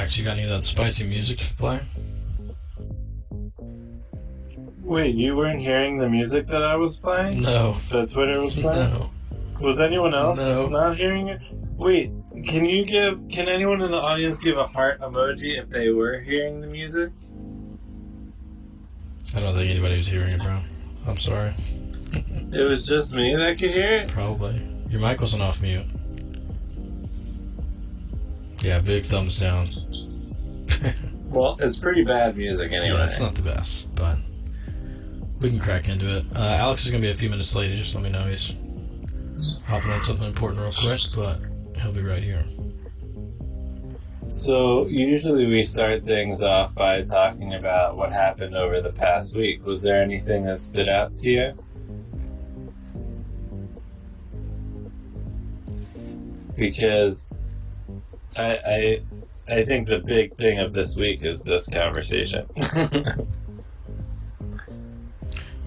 Alex, you got any of that spicy music to play? Wait, you weren't hearing the music that I was playing? No. That Twitter was playing? No. Was anyone else No. not hearing it? Wait, can anyone in the audience give a heart emoji if they were hearing the music? I don't think anybody was hearing it, bro. I'm sorry. It was just me that could hear it? Probably. Your mic wasn't off mute. Yeah, big thumbs down. Well, it's pretty bad music anyway. Yeah, it's not the best, but we can crack into it. Alex is going to be a few minutes late. Just let me know. He's hopping on something important real quick, but he'll be right here. So, usually we start things off by talking about what happened over the past week. Was there anything that stood out to you? Because I think the big thing of this week is this conversation.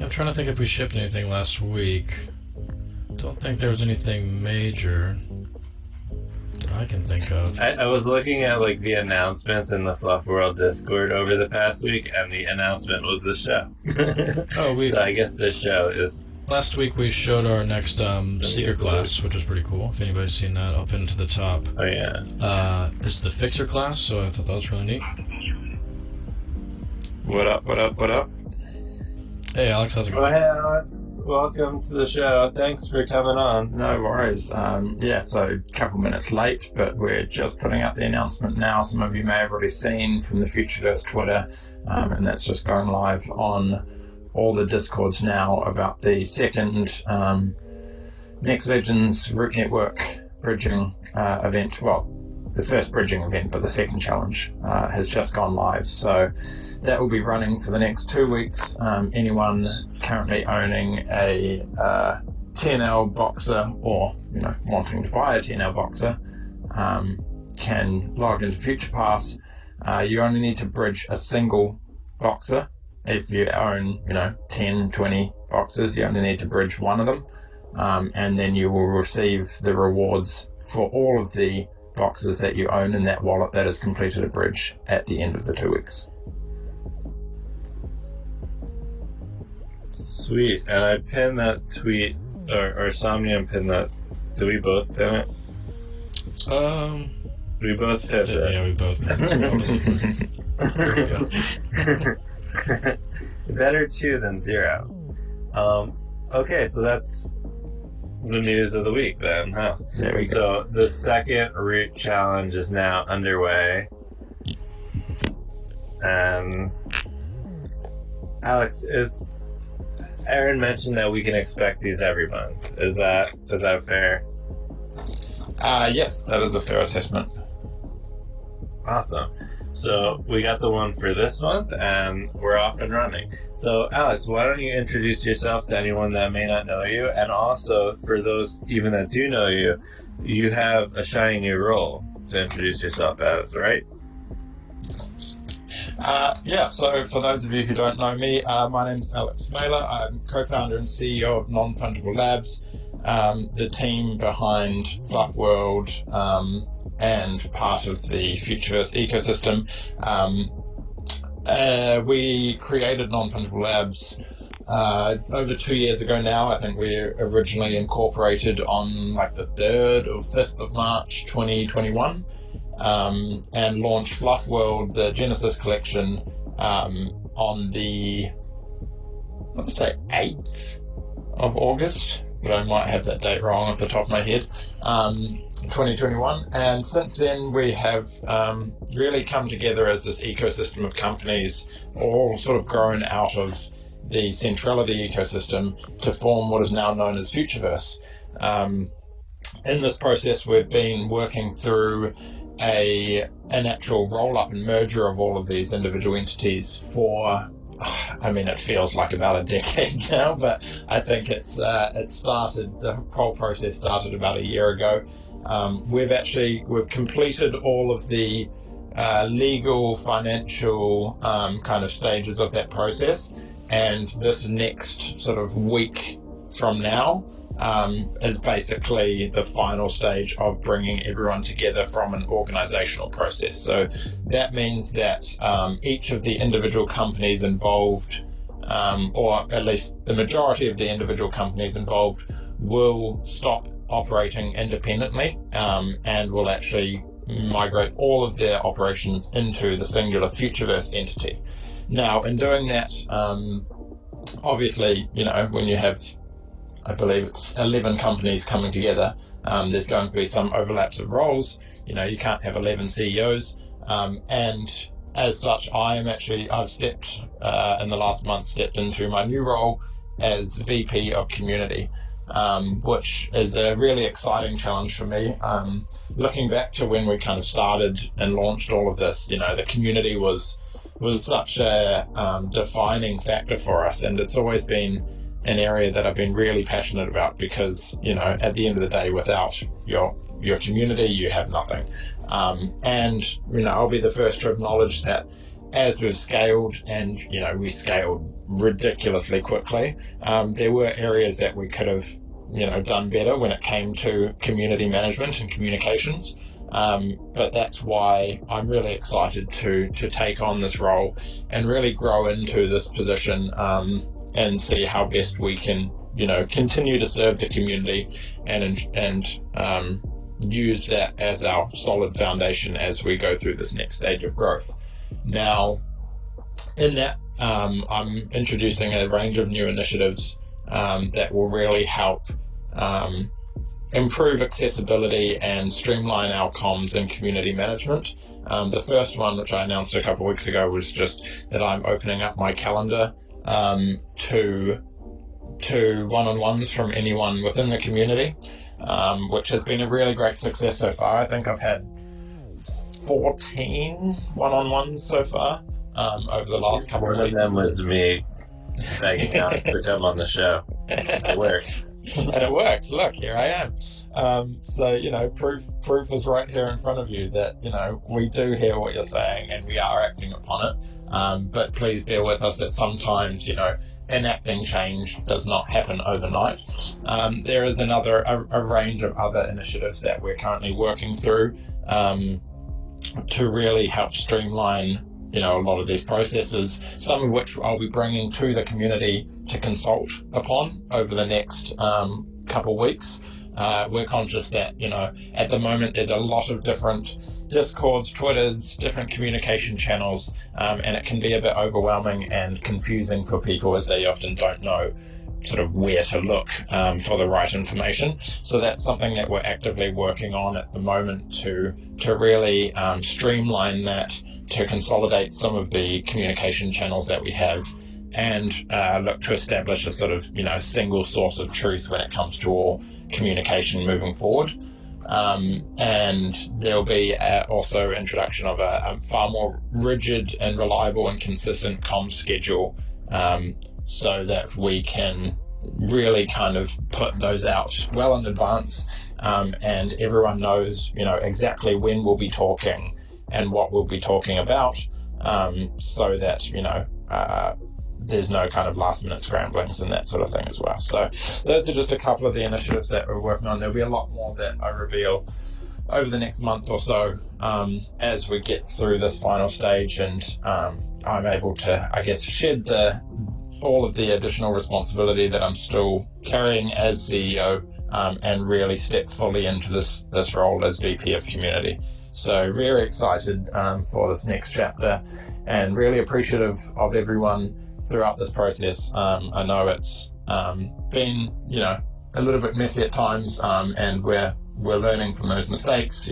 I'm trying to think if we shipped anything last week. Don't think there was anything major that I can think of. I was looking at like the announcements in the FLUF World Discord over the past week, and the announcement was the show. So I guess this show is... Last week we showed our next Seeker class, which was pretty cool. If anybody's seen that, I'll pin it to the top. Oh yeah. It's the Fixer class, so I thought that was really neat. What up, what up, what up? Hey Alex, how's it going? Oh, hey Alex. Welcome to the show. Thanks for coming on. No worries. So a couple minutes late, but we're just putting out the announcement now. Some of you may have already seen from the Futureverse Twitter, and that's just going live on all the Discords now about the second Next Legends Root Network bridging event. Well, the first bridging event, but the second challenge has just gone live. So that will be running for the next 2 weeks. Anyone currently owning a TNL Boxer or wanting to buy a TNL Boxer can log into FuturePass. You only need to bridge a single Boxer. If you own 10, 20 boxes, you only need to bridge one of them, and then you will receive the rewards for all of the boxes that you own in that wallet that has completed a bridge at the end of the 2 weeks. Sweet. And I pinned that tweet, or Somnium pinned that. Do we both pin it? We both pinned it. Yeah, we both. There we go. Better 2 than 0. Okay, so that's the news of the week then, huh? There we go. So the second root challenge is now underway. And Alex, Aaron mentioned that we can expect these every month. Is that fair? Yes, that is a fair assessment. Awesome. So we got the one for this month, and we're off and running. So Alex, why don't you introduce yourself to anyone that may not know you, and also for those even that do know you, you have a shiny new role to introduce yourself as, right? So for those of you who don't know me, my name's Alex Smeele. I'm co-founder and CEO of Non-Fungible Labs, the team behind FLUF World, and part of the Futureverse ecosystem. We created Non-Fungible Labs over 2 years ago now. I think we originally incorporated on like the 3rd or 5th of March 2021, and launched FLUF World, the Genesis collection, on the, let's say, 8th of August, but I might have that date wrong off the top of my head, 2021. And since then we have really come together as this ecosystem of companies, all sort of grown out of the Centrality ecosystem to form what is now known as Futureverse. In this process we've been working through an actual roll-up and merger of all of these individual entities for, it feels like about a decade now, but I think the whole process started about a year ago. We've completed all of the legal, financial kind of stages of that process, and this next sort of week from now, is basically the final stage of bringing everyone together from an organizational process. So that means that each of the individual companies involved, or at least the majority of the individual companies involved, will stop operating independently and will actually migrate all of their operations into the singular Futureverse entity. Now, in doing that, obviously, when you have, I believe it's 11 companies coming together, there's going to be some overlaps of roles. You can't have 11 CEOs. And as such, I've stepped, in the last month, stepped into my new role as VP of Community, which is a really exciting challenge for me. Looking back to when we kind of started and launched all of this, the community was such a defining factor for us, and it's always been an area that I've been really passionate about because, at the end of the day, without your community, you have nothing. And I'll be the first to acknowledge that as we've scaled, and we scaled ridiculously quickly, there were areas that we could have done better when it came to community management and communications. But that's why I'm really excited to take on this role and really grow into this position, and see how best we can continue to serve the community and use that as our solid foundation as we go through this next stage of growth. Now, in that, I'm introducing a range of new initiatives that will really help improve accessibility and streamline our comms and community management. The first one, which I announced a couple of weeks ago, was just that I'm opening up my calendar to one-on-ones from anyone within the community, which has been a really great success so far. I think I've had 14 one-on-ones so far over the last couple of weeks. One of them was me begging out to come on the show. It worked. And it worked. Look, here I am. So, proof is right here in front of you that, we do hear what you're saying and we are acting upon it. But please bear with us that sometimes, enacting change does not happen overnight. There is a range of other initiatives that we're currently working through to really help streamline a lot of these processes, some of which I'll be bringing to the community to consult upon over the next couple of weeks. We're conscious that, at the moment there's a lot of different Discords, Twitters, different communication channels, and it can be a bit overwhelming and confusing for people as they often don't know sort of where to look for the right information. So that's something that we're actively working on at the moment to really streamline that, to consolidate some of the communication channels that we have, and look to establish a sort of single source of truth when it comes to all communication moving forward. And there'll be also introduction of a far more rigid and reliable and consistent comms schedule, so that we can really kind of put those out well in advance, and everyone knows exactly when we'll be talking and what we'll be talking about, so that there's no kind of last minute scramblings and that sort of thing as well. So those are just a couple of the initiatives that we're working on. There'll be a lot more that I reveal over the next month or so, as we get through this final stage, and I'm able to, I guess, shed all of the additional responsibility that I'm still carrying as CEO, and really step fully into this role as VP of Community. So very excited for this next chapter, and really appreciative of everyone throughout this process. I know it's been a little bit messy at times, and we're learning from those mistakes.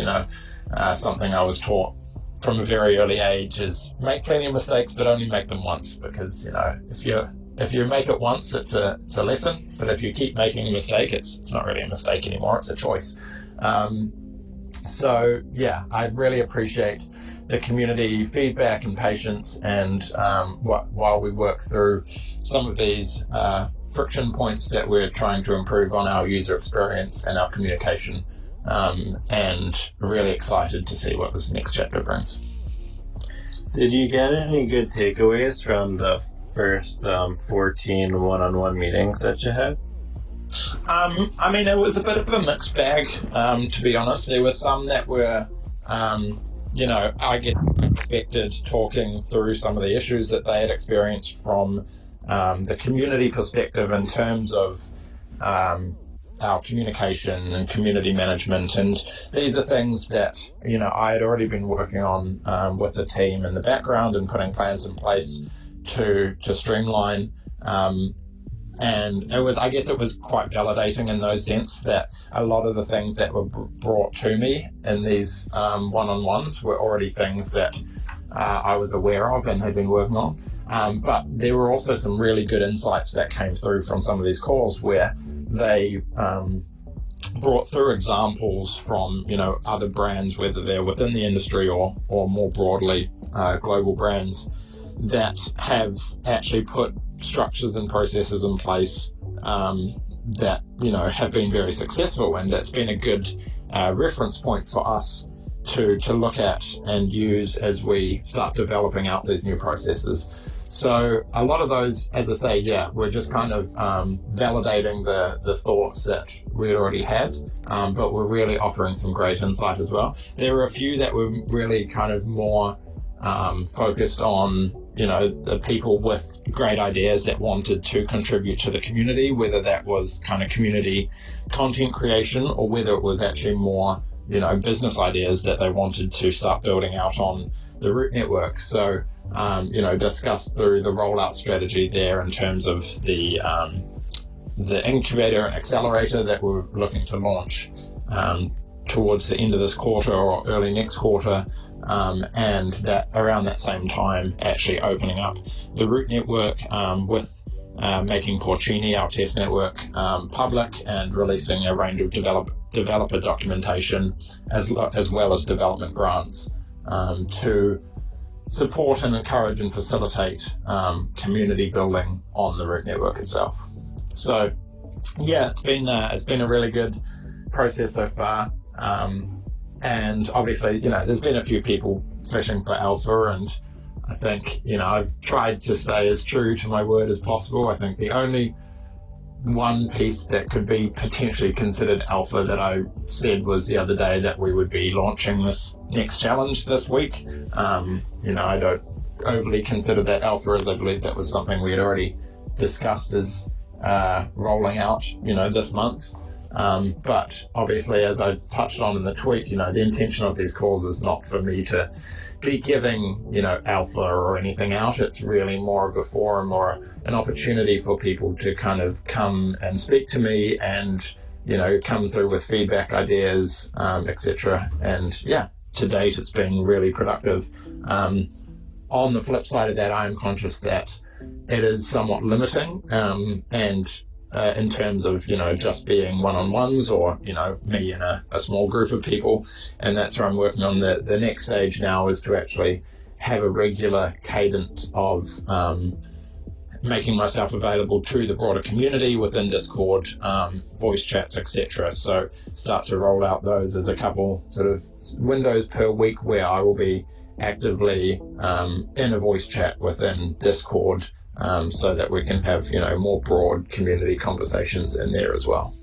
Something I was taught from a very early age is make plenty of mistakes, but only make them once, because if you make it once, it's a lesson, but if you keep making a mistake, it's not really a mistake anymore, it's a choice. So yeah, I really appreciate the community feedback and patience, and while we work through some of these friction points that we're trying to improve on our user experience and our communication, and really excited to see what this next chapter brings. Did you get any good takeaways from the first 14 one-on-one meetings that you had? I mean, it was a bit of a mixed bag, to be honest. There were some that were, I get expected talking through some of the issues that they had experienced from the community perspective in terms of our communication and community management. And these are things that, I had already been working on with the team in the background and putting plans in place to streamline. And I guess it was quite validating in those sense that a lot of the things that were brought to me in these one-on-ones were already things that I was aware of and had been working on. But there were also some really good insights that came through from some of these calls where they brought through examples from, other brands, whether they're within the industry or more broadly global brands that have actually put structures and processes in place that have been very successful, and that's been a good reference point for us to look at and use as we start developing out these new processes. So a lot of those, as I say, we're just kind of validating the thoughts that we'd already had, but we're really offering some great insight as well. There were a few that were really kind of more focused on the people with great ideas that wanted to contribute to the community, whether that was kind of community content creation or whether it was actually more, business ideas that they wanted to start building out on the Root network. So, discussed through the rollout strategy there in terms of the incubator and accelerator that we're looking to launch towards the end of this quarter or early next quarter. And that around that same time actually opening up the Root network with making Porcini, our test network, public and releasing a range of developer documentation as well as development grants to support and encourage and facilitate community building on the Root network itself. So it's been a really good process so far. And obviously, there's been a few people fishing for alpha, and I think, I've tried to stay as true to my word as possible. I think the only one piece that could be potentially considered alpha that I said was the other day that we would be launching this next challenge this week. I don't overly consider that alpha, as I believe that was something we had already discussed as rolling out, this month. But obviously, as I touched on in the tweet, the intention of these calls is not for me to be giving, alpha or anything out. It's really more of a forum or an opportunity for people to kind of come and speak to me and, come through with feedback, ideas, etc. And to date, it's been really productive. On the flip side of that, I am conscious that it is somewhat limiting, and in terms of, just being one-on-ones or, me and a small group of people. And that's where I'm working on the next stage now, is to actually have a regular cadence of making myself available to the broader community within Discord, voice chats, etc. So start to roll out those as a couple sort of windows per week where I will be actively in a voice chat within Discord, so that we can have, more broad community conversations in there as well.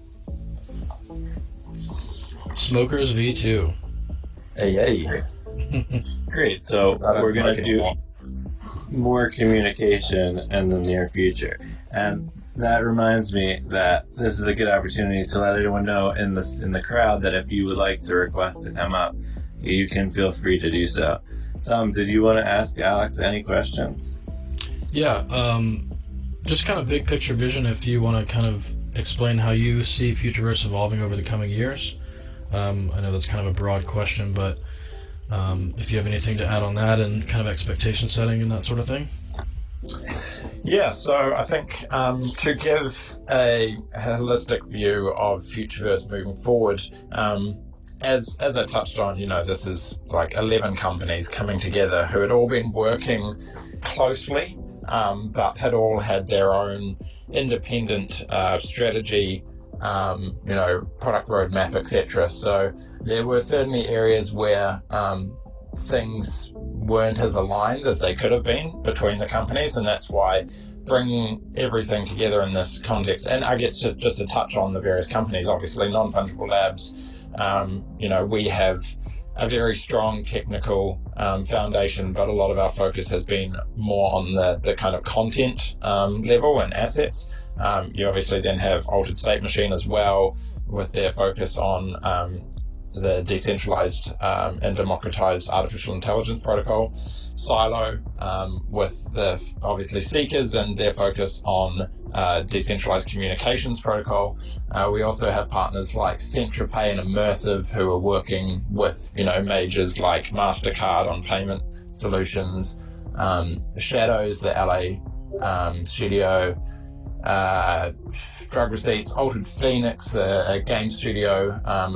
Smokers V2. Hey. Great. So we're going to do more communication in the near future. And that reminds me that this is a good opportunity to let everyone know in the crowd that if you would like to request to come up, you can feel free to do so. Did you want to ask Alex any questions? Yeah, just kind of big picture vision, if you want to kind of explain how you see Futureverse evolving over the coming years. I know that's kind of a broad question, but if you have anything to add on that and kind of expectation setting and that sort of thing. Yeah, so I think to give a holistic view of Futureverse moving forward, as I touched on, this is like 11 companies coming together who had all been working closely, but had all had their own independent strategy, product roadmap, etc. So there were certainly areas where things weren't as aligned as they could have been between the companies, and that's why bring everything together in this context. And I guess just to touch on the various companies, obviously Non-Fungible Labs, we have a very strong technical foundation, but a lot of our focus has been more on the kind of content level and assets. You obviously then have Altered State Machine as well, with their focus on the decentralized and democratized artificial intelligence protocol. Silo with the obviously Seekers and their focus on decentralized communications protocol. We also have partners like Centrapay and Immersive who are working with majors like MasterCard on payment solutions. Shadows, the LA studio. Drug Receipts, Altered Phoenix, a game studio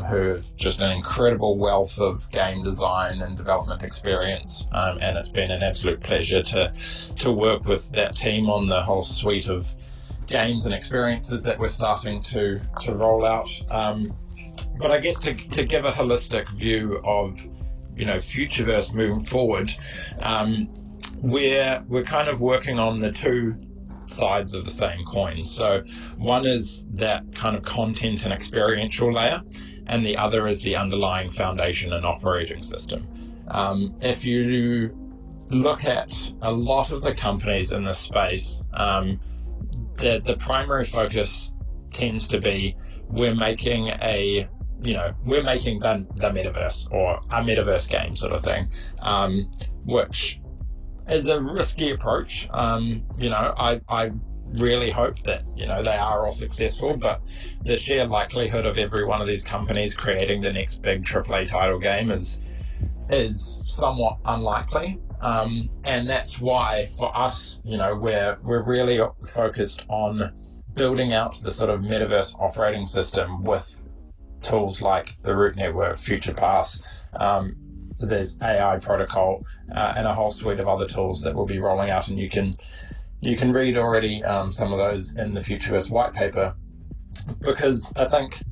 who have just an incredible wealth of game design and development experience, and it's been an absolute pleasure to work with that team on the whole suite of games and experiences that we're starting to roll out. But I guess to give a holistic view of Futureverse moving forward, we're kind of working on the two sides of the same coin. So one is that kind of content and experiential layer, and the other is the underlying foundation and operating system. If you look at a lot of the companies in this space, the primary focus tends to be we're making the metaverse or a metaverse game sort of thing, which is a risky approach. I really hope that they are all successful, but the sheer likelihood of every one of these companies creating the next big AAA title game is somewhat unlikely. And that's why for us, we're really focused on building out the sort of metaverse operating system with tools like the Root Network, FuturePass. There's AI protocol and a whole suite of other tools that we'll be rolling out, and you can read already some of those in the Futureverse white paper, because I think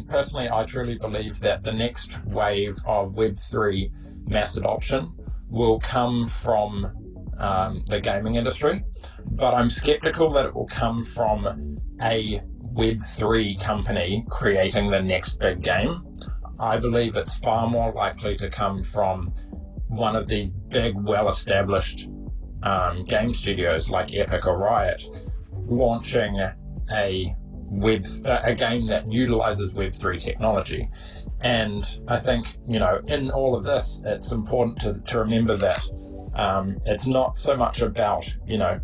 personally I truly believe that the next wave of Web3 mass adoption will come from the gaming industry, but I'm skeptical that it will come from a Web3 company creating the next big game. I believe it's far more likely to come from one of the big, well-established game studios like Epic or Riot launching a game that utilizes Web3 technology. And I think, in all of this, it's important to remember that it's not so much about,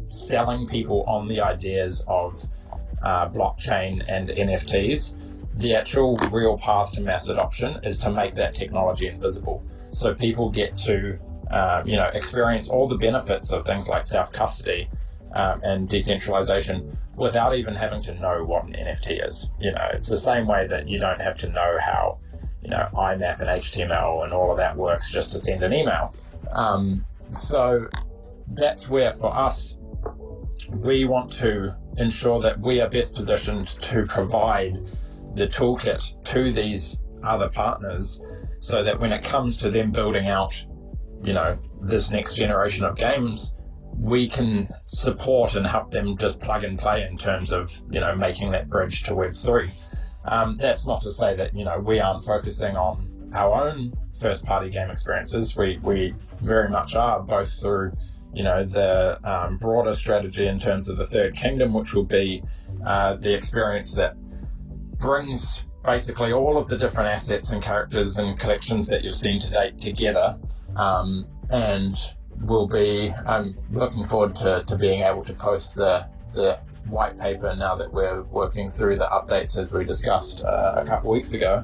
selling people on the ideas of blockchain and NFTs. The actual real path to mass adoption is to make that technology invisible, so people get to experience all the benefits of things like self-custody and decentralization without even having to know what an NFT is. It's the same way that you don't have to know how IMAP and HTML and all of that works just to send an email. So that's where, for us, we want to ensure that we are best positioned to provide the toolkit to these other partners, so that when it comes to them building out, this next generation of games, we can support and help them just plug and play in terms of, making that bridge to Web3. That's not to say that, we aren't focusing on our own first-party game experiences. We very much are, both through, the broader strategy in terms of the Third Kingdom, which will be the experience that brings basically all of the different assets and characters and collections that you've seen to date together, and I'm looking forward to being able to post the white paper now that we're working through the updates as we discussed a couple weeks ago,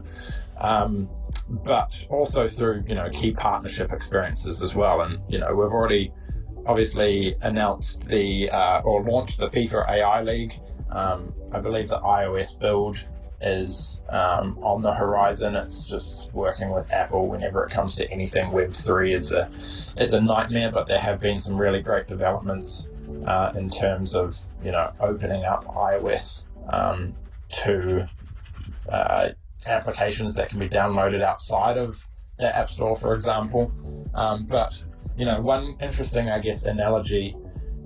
but also through key partnership experiences as well. And we've already obviously announced or launched the FIFA AI League. I believe the iOS build is on the horizon. It's just working with Apple whenever it comes to anything Web3 is a nightmare, but there have been some really great developments in terms of opening up iOS to applications that can be downloaded outside of the App Store, for example. But one interesting, I guess, analogy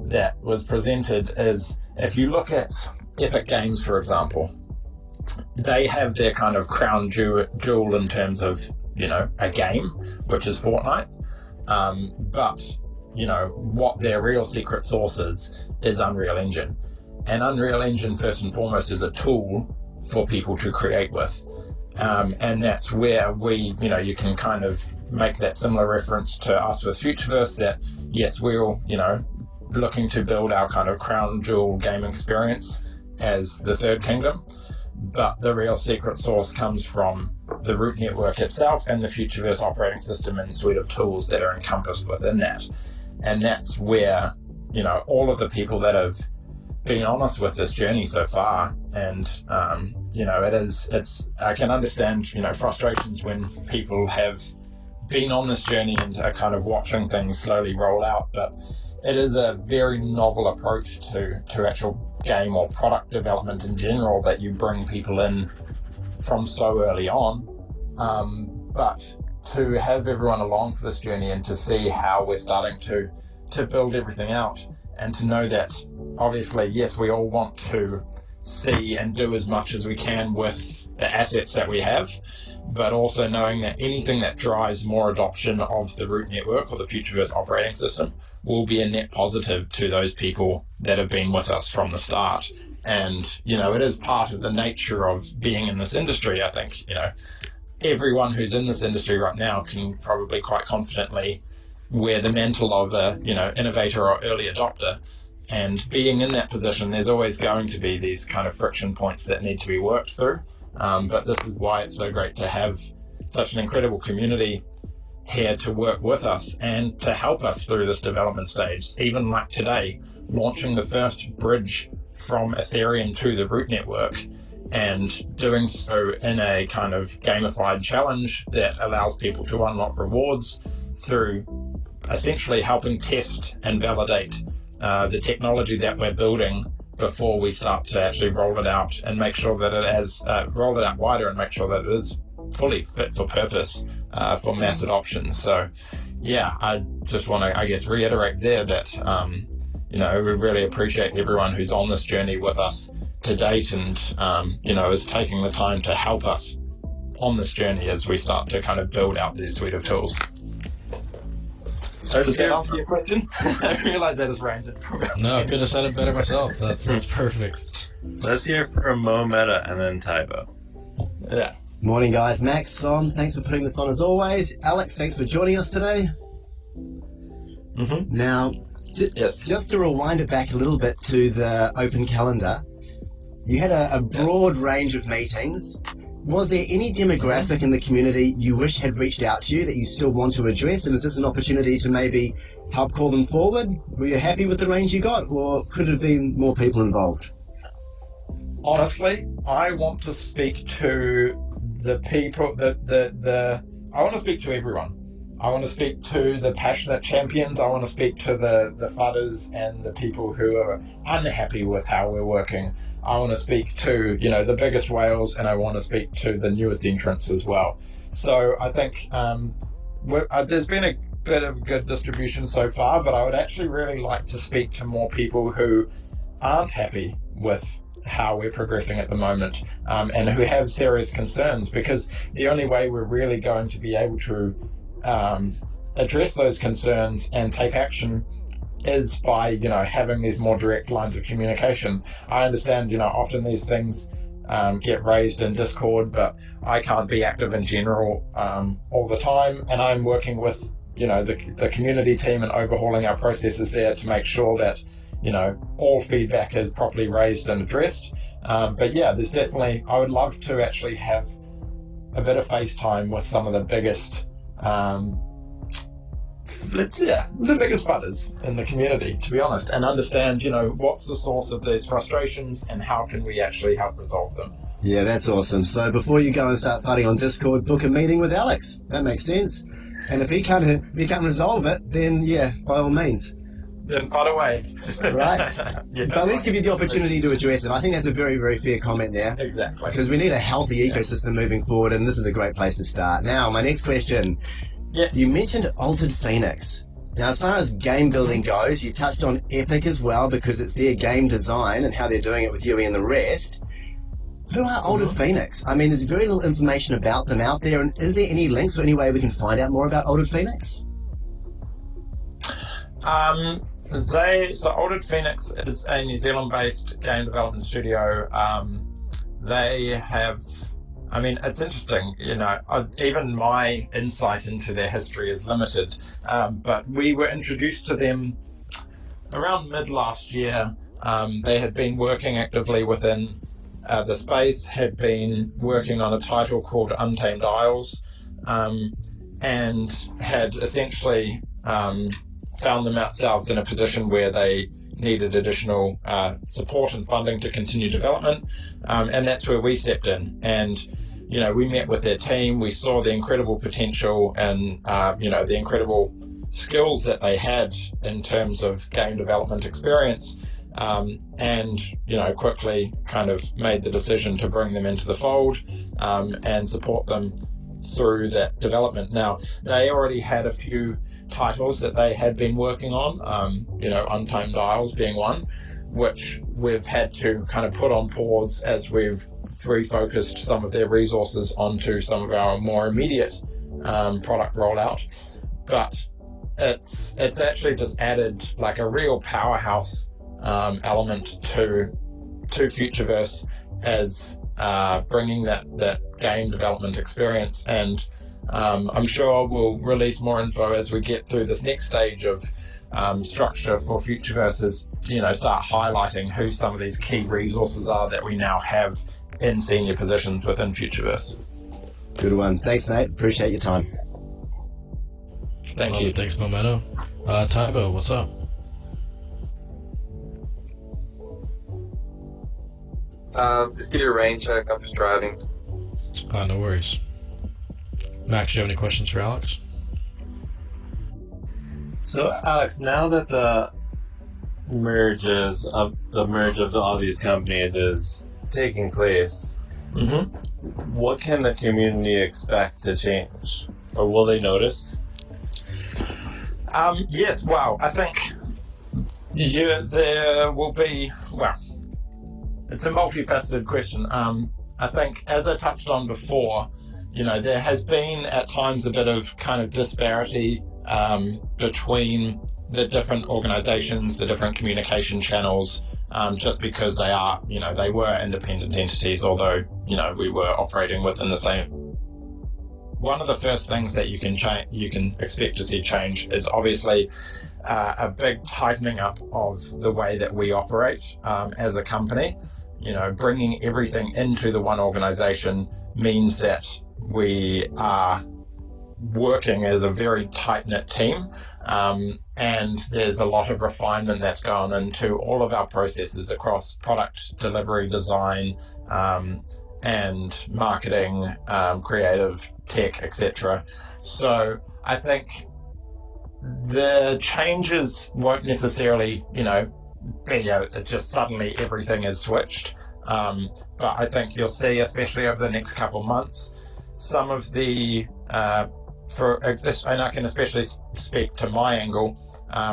that was presented is, if you look at Epic Games, for example, they have their kind of crown jewel in terms of, a game, which is Fortnite. But, what their real secret sauce is Unreal Engine. And Unreal Engine, first and foremost, is a tool for people to create with. And that's where you can kind of make that similar reference to us with Futureverse, that yes, we're, looking to build our kind of crown jewel game experience as the third kingdom. But the real secret sauce comes from the root network itself and the Futureverse operating system and suite of tools that are encompassed within that. And that's where, all of the people that have been honest with this journey so far, and I can understand frustrations when people have been on this journey and are kind of watching things slowly roll out, but it is a very novel approach to actual game or product development in general, that you bring people in from so early on, but to have everyone along for this journey and to see how we're starting to build everything out, and to know that obviously, yes, we all want to see and do as much as we can with the assets that we have, but also knowing that anything that drives more adoption of the root network or the Futureverse operating system will be a net positive to those people that have been with us from the start. And, it is part of the nature of being in this industry. I think, everyone who's in this industry right now can probably quite confidently wear the mantle of a, innovator or early adopter. And being in that position, there's always going to be these kind of friction points that need to be worked through. But this is why it's so great to have such an incredible community here to work with us and to help us through this development stage. Even like today, launching the first bridge from Ethereum to the root network, and doing so in a kind of gamified challenge that allows people to unlock rewards through essentially helping test and validate the technology that we're building before we start to actually roll it out and make sure that it has roll it out wider and make sure that it is fully fit for purpose for mass adoption. So yeah, I just want to reiterate there that we really appreciate everyone who's on this journey with us to date, and is taking the time to help us on this journey as we start to kind of build out this suite of tools. So does that answer your question? I realize that is random. No, I could have said it better myself. That's perfect. Let's hear from Mo Meta and then Tybo. Yeah. Morning, guys. Max, Son, thanks for putting this on as always. Alex, thanks for joining us today. Mm-hmm. Now, just to rewind it back a little bit to the open calendar, you had a broad range of meetings. Was there any demographic in the community you wish had reached out to you that you still want to address? And is this an opportunity to maybe help call them forward? Were you happy with the range you got, or could it have been more people involved? Honestly, I want to speak to the people, I want to speak to everyone. I want to speak to the passionate champions. I want to speak to the FUDers and the people who are unhappy with how we're working. I want to speak to, the biggest whales, and I want to speak to the newest entrants as well. So I think there's been a bit of good distribution so far, but I would actually really like to speak to more people who aren't happy with how we're progressing at the moment, and who have serious concerns, because the only way we're really going to be able to address those concerns and take action is by having these more direct lines of communication. I understand often these things get raised in Discord, but I can't be active in general all the time, and I'm working with the community team and overhauling our processes there to make sure that all feedback is properly raised and addressed. But yeah, there's definitely, I would love to actually have a bit of FaceTime with some of the biggest the biggest FUDers in the community, to be honest, and understand what's the source of these frustrations and how can we actually help resolve them. Yeah, that's awesome. So before you go and start fighting on Discord, book a meeting with Alex. That makes sense. And if he can't resolve it, then yeah, by all means. Then fight away. Right. But let's give you the opportunity to address it. I think that's a very, very fair comment there. Exactly. Because we need a healthy ecosystem moving forward, and this is a great place to start. Now, my next question. Yeah. You mentioned Altered Phoenix. Now, as far as game building goes, you touched on Epic as well, because it's their game design and how they're doing it with Yui and the rest. Who are Altered Phoenix? I mean, there's very little information about them out there, and is there any links or any way we can find out more about Altered Phoenix? So Altered Phoenix is a New Zealand-based game development studio. They have, I mean, it's interesting, you know, even my insight into their history is limited, but we were introduced to them around mid last year. They had been working actively within the space, had been working on a title called Untamed Isles, and had essentially found themselves in a position where they needed additional support and funding to continue development, and that's where we stepped in. And you know, we met with their team, we saw the incredible potential and you know, the incredible skills that they had in terms of game development experience, and you know, quickly kind of made the decision to bring them into the fold and support them through that development. Now, they already had a few titles that they had been working on, you know, Untamed Isles being one, which we've had to kind of put on pause as we've refocused some of their resources onto some of our more immediate product rollout. But it's actually just added like a real powerhouse element to Futureverse as bringing that game development experience. And I'm sure we'll release more info as we get through this next stage of structure for Futureverse, you know, start highlighting who some of these key resources are that we now have in senior positions within Futureverse. Good one. Thanks, mate. Appreciate your time. Thank you. Thanks, Momento. Tybo, what's up? Just give you a rain check. I'm just driving. No worries. Max, do you have any questions for Alex? So, Alex, now that the merge of all these companies is taking place, what can the community expect to change, or will they notice? Yes. Well, I think there will be. Well, it's a multifaceted question. I think, as I touched on before, you know, there has been at times a bit of kind of disparity between the different organizations, the different communication channels, just because they are, you know, they were independent entities, although, you know, we were operating within the same. One of the first things that you can expect to see change is obviously a big tightening up of the way that we operate as a company. You know, bringing everything into the one organization means that we are working as a very tight-knit team, and there's a lot of refinement that's gone into all of our processes across product delivery, design, and marketing, creative, tech, etc. So I think the changes won't necessarily, you know, be just suddenly everything is switched. But I think you'll see, especially over the next couple of months, some of the, and I can especially speak to my angle,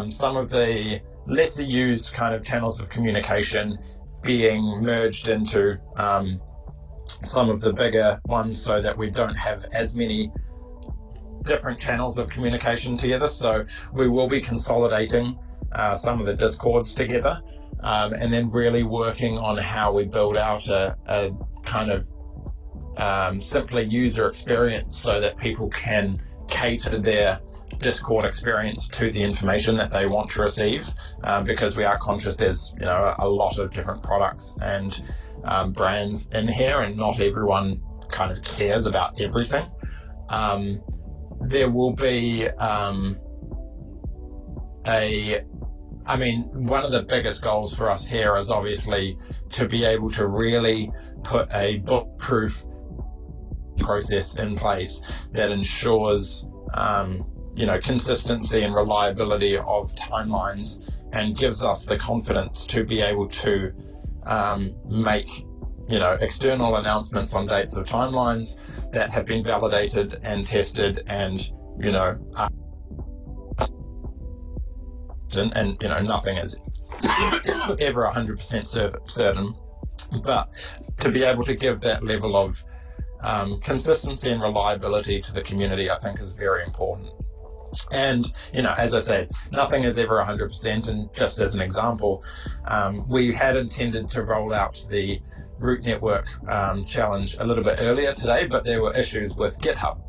some of the lesser used kind of channels of communication being merged into some of the bigger ones, so that we don't have as many different channels of communication together. So we will be consolidating some of the Discords together, and then really working on how we build out a kind of simpler user experience, so that people can cater their Discord experience to the information that they want to receive, because we are conscious there's, you know, a lot of different products and brands in here, and not everyone kind of cares about everything. There will be one of the biggest goals for us here is obviously to be able to really put a bulletproof process in place that ensures you know, consistency and reliability of timelines, and gives us the confidence to be able to make, you know, external announcements on dates of timelines that have been validated and tested, and, you know, certain, and nothing is ever 100% certain, but to be able to give that level of consistency and reliability to the community, I think, is very important. And, as I said, nothing is ever 100%. And just as an example, we had intended to roll out the Root Network challenge a little bit earlier today, but there were issues with GitHub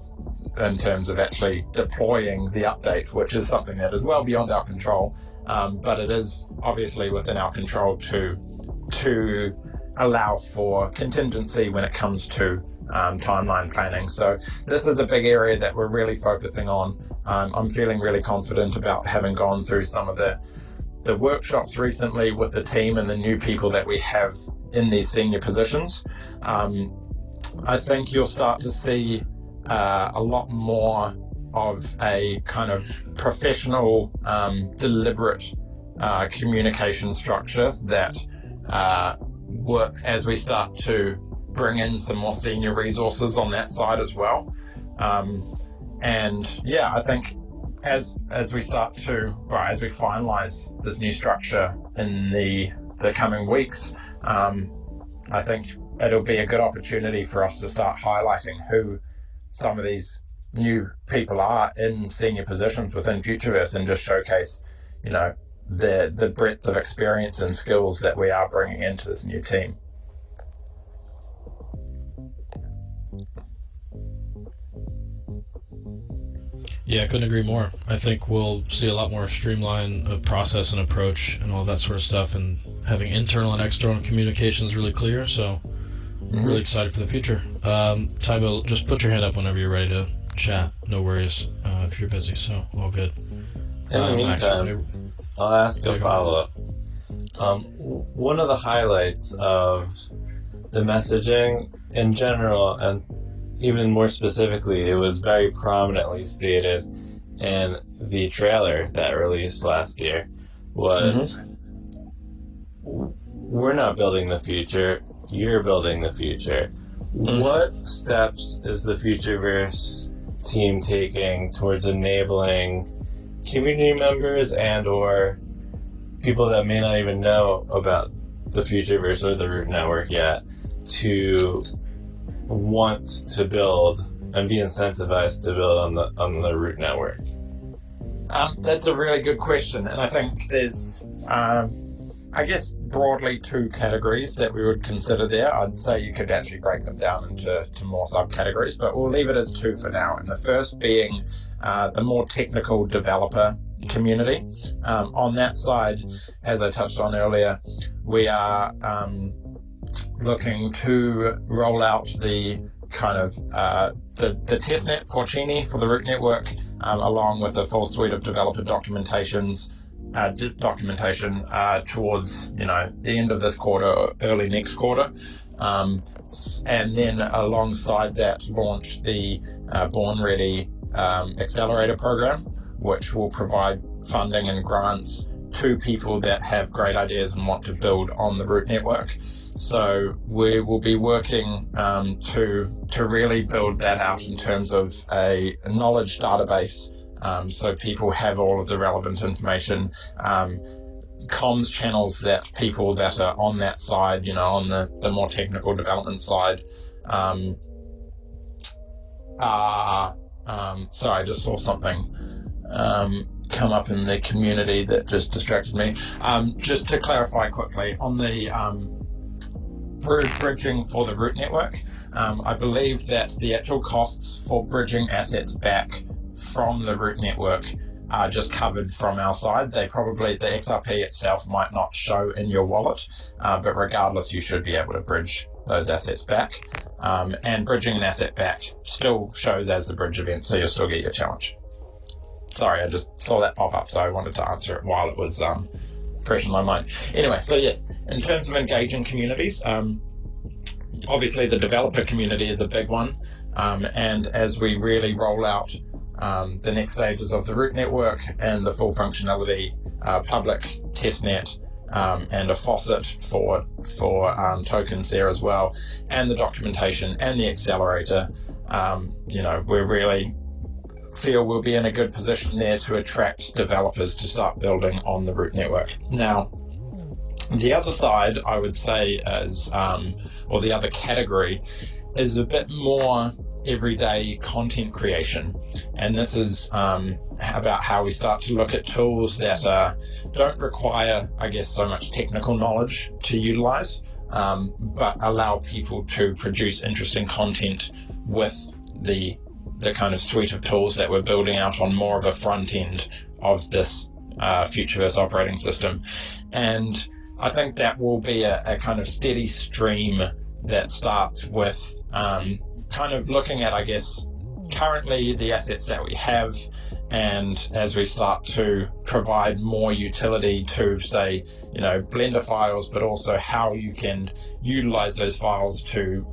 in terms of actually deploying the update, which is something that is well beyond our control. But it is obviously within our control to allow for contingency when it comes to timeline planning. So this is a big area that we're really focusing on. I'm feeling really confident about having gone through some of the workshops recently with the team and the new people that we have in these senior positions. I think you'll start to see a lot more of a kind of professional, deliberate communication structures that work as we start to bring in some more senior resources on that side as well. And yeah, I think as we as we finalize this new structure in the coming weeks, I think it'll be a good opportunity for us to start highlighting who some of these new people are in senior positions within Futureverse, and just showcase, the breadth of experience and skills that we are bringing into this new team. Yeah, I couldn't agree more. I think we'll see a lot more streamline of process and approach and all that sort of stuff, and having internal and external communications really clear. So I'm really excited for the future. Tybo, just put your hand up whenever you're ready to chat. No worries if you're busy, so all good. In the meantime, I'll ask a follow-up. One of the highlights of the messaging in general, and even more specifically, it was very prominently stated in the trailer that released last year, was we're not building the future, you're building the future. What steps is the Futureverse team taking towards enabling community members and or people that may not even know about the Futureverse or the Root Network yet to want to build and be incentivized to build on the Root Network? That's a really good question, and I think there's I guess broadly two categories that we would consider there. I'd say you could actually break them down into more subcategories, but we'll leave it as two for now. And the first being the more technical developer community. On that side, as I touched on earlier, we are looking to roll out the kind of the testnet Porcini for the Root Network, along with a full suite of developer documentation towards the end of this quarter or early next quarter, and then alongside that launch the Born Ready accelerator program, which will provide funding and grants to people that have great ideas and want to build on the Root Network. So we will be working to really build that out in terms of a knowledge database, so people have all of the relevant information, comms channels that people that are on that side, on the more technical development side, sorry, I just saw something come up in the community that just distracted me. Just to clarify quickly, on the bridging for the Root Network, I believe that the actual costs for bridging assets back from the Root Network are just covered from our side. The XRP itself might not show in your wallet, but regardless, you should be able to bridge those assets back. And bridging an asset back still shows as the bridge event, so you'll still get your challenge. Sorry, I just saw that pop up, so I wanted to answer it while it was fresh in my mind. Anyway, so yes, in terms of engaging communities, obviously the developer community is a big one, and as we really roll out the next stages of the Root Network and the full functionality public testnet, and a faucet for tokens there as well, and the documentation and the accelerator, we're really feel we'll be in a good position there to attract developers to start building on the Root network. Now, the other side, I would say, is, or the other category, is a bit more everyday content creation. And this is about how we start to look at tools that don't require, I guess, so much technical knowledge to utilize, but allow people to produce interesting content with the kind of suite of tools that we're building out on more of a front end of this Futureverse operating system. And I think that will be a kind of steady stream that starts with kind of looking at, I guess, currently the assets that we have, and as we start to provide more utility to, say, Blender files, but also how you can utilize those files to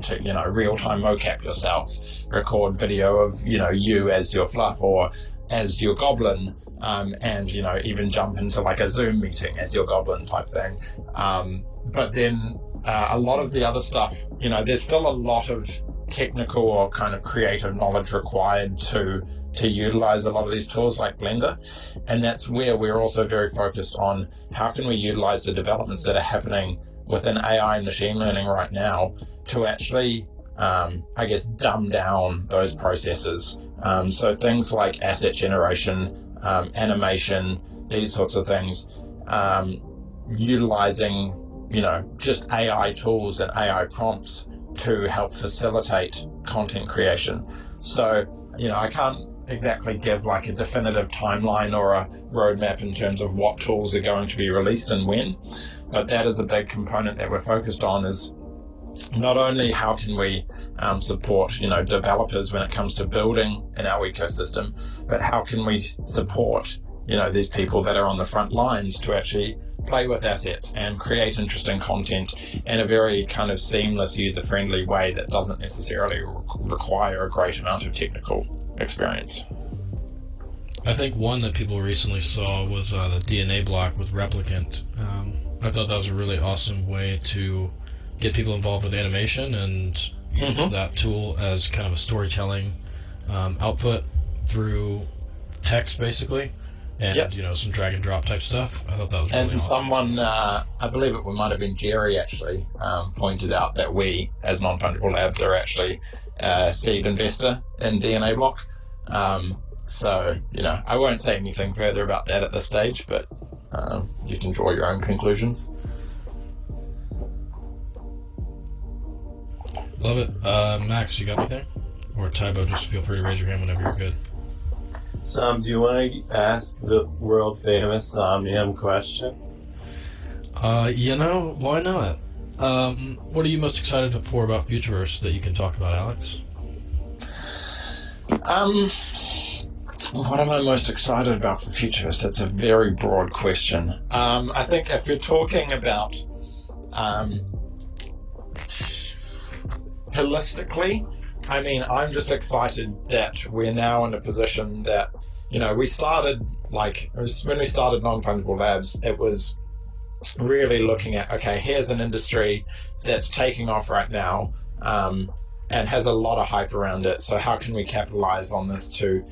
real-time mocap yourself, record video of you as your FLUF or as your goblin, and even jump into like a Zoom meeting as your goblin type thing. But then a lot of the other stuff, there's still a lot of technical or kind of creative knowledge required to utilize a lot of these tools like Blender, and that's where we're also very focused on how can we utilize the developments that are happening within AI and machine learning right now to actually I guess dumb down those processes. So things like asset generation, animation, these sorts of things, utilizing just AI tools and AI prompts to help facilitate content creation. So, I can't exactly give like a definitive timeline or a roadmap in terms of what tools are going to be released and when, but that is a big component that we're focused on, is not only how can we support, developers when it comes to building in our ecosystem, but how can we support, these people that are on the front lines to actually play with assets and create interesting content in a very kind of seamless, user-friendly way that doesn't necessarily require a great amount of technical experience. I think one that people recently saw was the DNA block with Replicant. I thought that was a really awesome way to get people involved with animation and use that tool as kind of a storytelling output through text, basically. And some drag and drop type stuff. I thought that was really awesome. Someone, I believe it might have been Jerry actually, pointed out that we, as Non-Fungible Labs, are actually a seed investor in DNA Block. So, I won't say anything further about that at this stage, but you can draw your own conclusions. Love it. Max, you got anything? Or Tybo, just feel free to raise your hand whenever you're good. Sam, do you want to ask the world famous Somnium question? Why not? What are you most excited for about Futureverse that you can talk about, Alex? What am I most excited about for Futureverse? That's a very broad question. I think if you're talking about holistically, I'm just excited that we're now in a position that, we started, when we started Non-Fungible Labs, it was really looking at, okay, here's an industry that's taking off right now, and has a lot of hype around it. So how can we capitalize on this to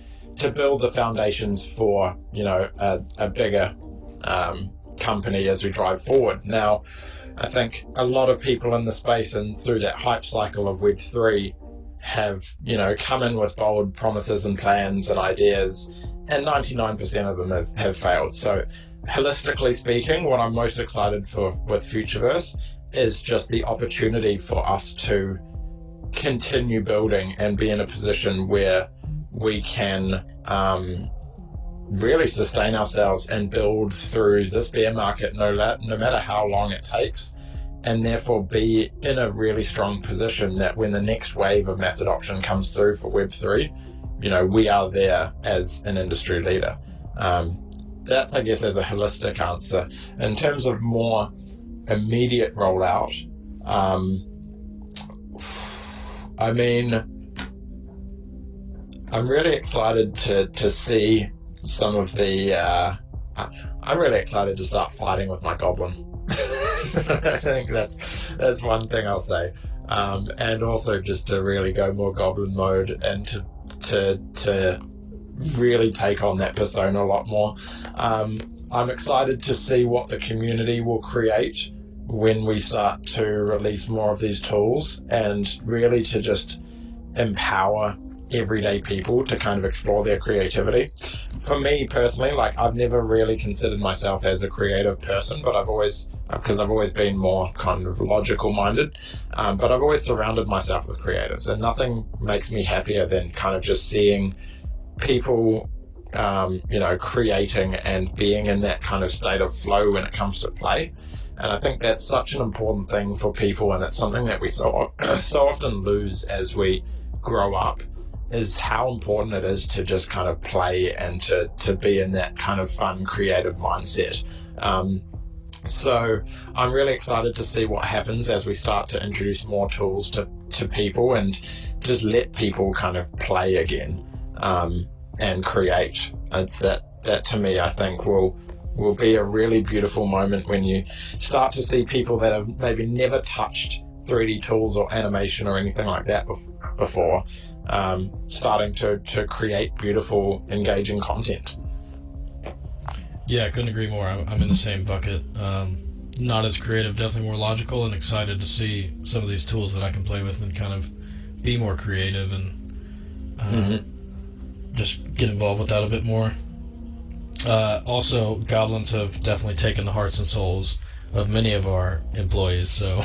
build the foundations for, a bigger company as we drive forward? Now, I think a lot of people in the space and through that hype cycle of Web3 have, come in with bold promises and plans and ideas, and 99% of them have failed. So holistically speaking, what I'm most excited for with Futureverse is just the opportunity for us to continue building and be in a position where we can really sustain ourselves and build through this bear market no matter how long it takes, and therefore be in a really strong position that when the next wave of mass adoption comes through for Web3, we are there as an industry leader. That's, I guess, as a holistic answer. In terms of more immediate rollout, I'm really excited to see some of the, I'm really excited to start fighting with my goblin. I think that's one thing I'll say, and also just to really go more goblin mode and to really take on that persona a lot more. I'm excited to see what the community will create when we start to release more of these tools, and really to just empower everyday people to kind of explore their creativity. For me personally, like, I've never really considered myself as a creative person, but I've always been more kind of logical minded, but I've always surrounded myself with creatives, and nothing makes me happier than kind of just seeing people creating and being in that kind of state of flow when it comes to play. And I think that's such an important thing for people, and it's something that we so often lose as we grow up, is how important it is to just kind of play and to be in that kind of fun, creative mindset. So I'm really excited to see what happens as we start to introduce more tools to people, and just let people kind of play again, and create. It's that to me, I think will be a really beautiful moment when you start to see people that have maybe never touched 3D tools or animation or anything like that before, starting to create beautiful, engaging content. Yeah, I couldn't agree more. I'm in the same bucket. Not as creative, definitely more logical, and excited to see some of these tools that I can play with and kind of be more creative and just get involved with that a bit more. Also, goblins have definitely taken the hearts and souls of many of our employees, so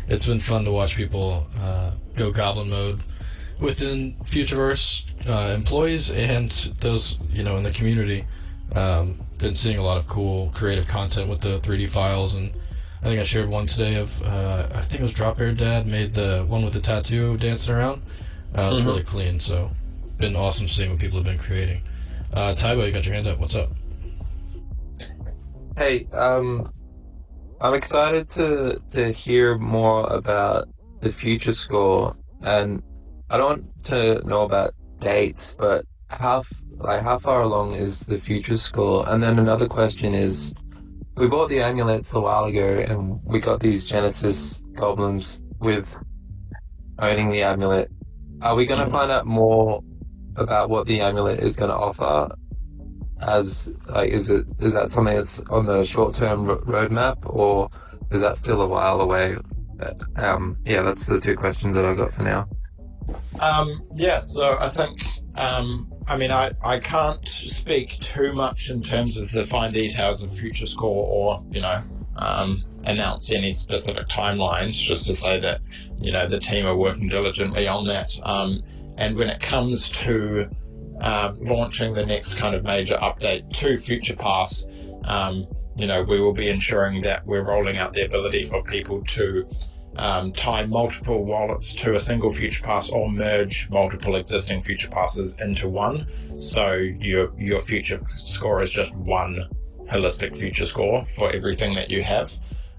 it's been fun to watch people go goblin mode within Futureverse employees and those in the community. Been seeing a lot of cool creative content with the 3D files, and I think I shared one today of I think it was Drop Air Dad made the one with the tattoo dancing around. It's really clean, so been awesome seeing what people have been creating. Tybo, you got your hand up. What's up? Hey, I'm excited to hear more about the future score, and I don't want to know about dates, but how far along is the future score? And then another question is, we bought the amulets a while ago, and we got these Genesis goblins with owning the amulet. Are we going to find out more about what the amulet is going to offer? Is that something that's on the short-term roadmap, or is that still a while away? That's the two questions that I've got for now. So I think, I can't speak too much in terms of the fine details of future score, or, announce any specific timelines, just to say that, the team are working diligently on that. And when it comes to launching the next kind of major update to FuturePass, we will be ensuring that we're rolling out the ability for people to tie multiple wallets to a single FuturePass, or merge multiple existing FuturePasses into one. So your future score is just one holistic future score for everything that you have.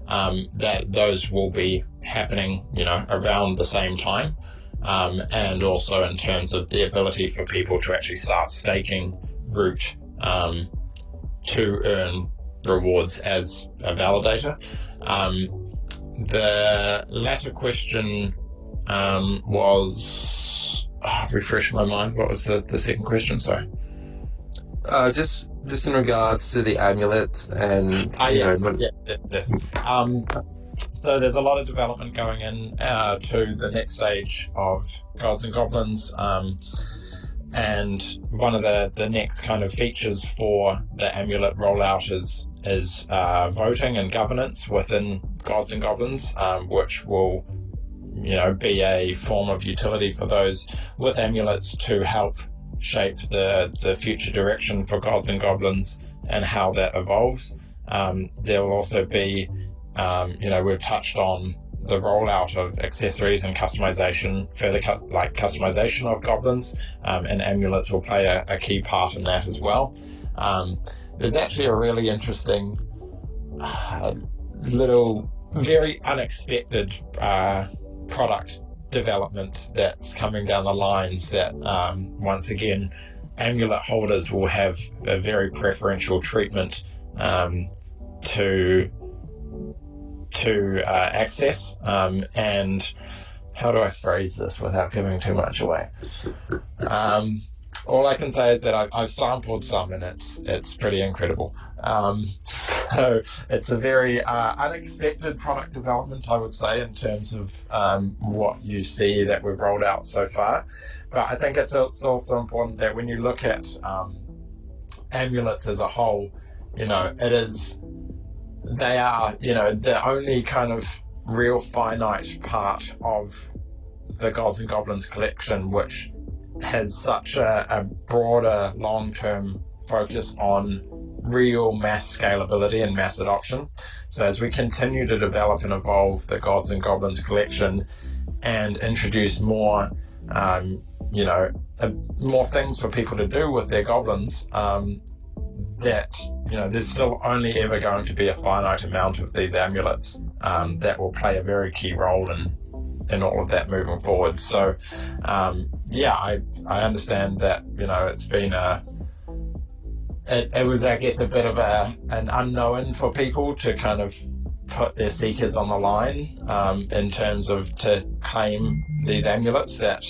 That those will be happening, around the same time. And also in terms of the ability for people to actually start staking root to earn rewards as a validator. The latter question was... refresh my mind. What was the second question? Sorry. Just in regards to the amulets and... Yes. So there's a lot of development going in to the next stage of Gods and Goblins. And one of the next kind of features for the amulet rollout is voting and governance within Gods and Goblins, which will be a form of utility for those with amulets to help shape the future direction for Gods and Goblins and how that evolves. There will also be we've touched on the rollout of accessories and customization, further customization of goblins, and amulets will play a key part in that as well. There's actually a really interesting little, very unexpected product development that's coming down the lines that, once again, amulet holders will have a very preferential treatment to access. And how do I phrase this without giving too much away? all I can say is that I've sampled some, and it's pretty incredible. So it's a very unexpected product development, I would say, in terms of what you see that we've rolled out so far. But I think it's also important that when you look at amulets as a whole, they are, the only kind of real finite part of the Gods and Goblins collection, which has such a broader long-term focus on real mass scalability and mass adoption. So as we continue to develop and evolve the Gods and Goblins collection and introduce more, more things for people to do with their goblins, there's still only ever going to be a finite amount of these amulets that will play a very key role in all of that moving forward. So, I understand that, it's been it was, I guess, a bit of an unknown for people to kind of put their seekers on the line in terms of to claim these amulets that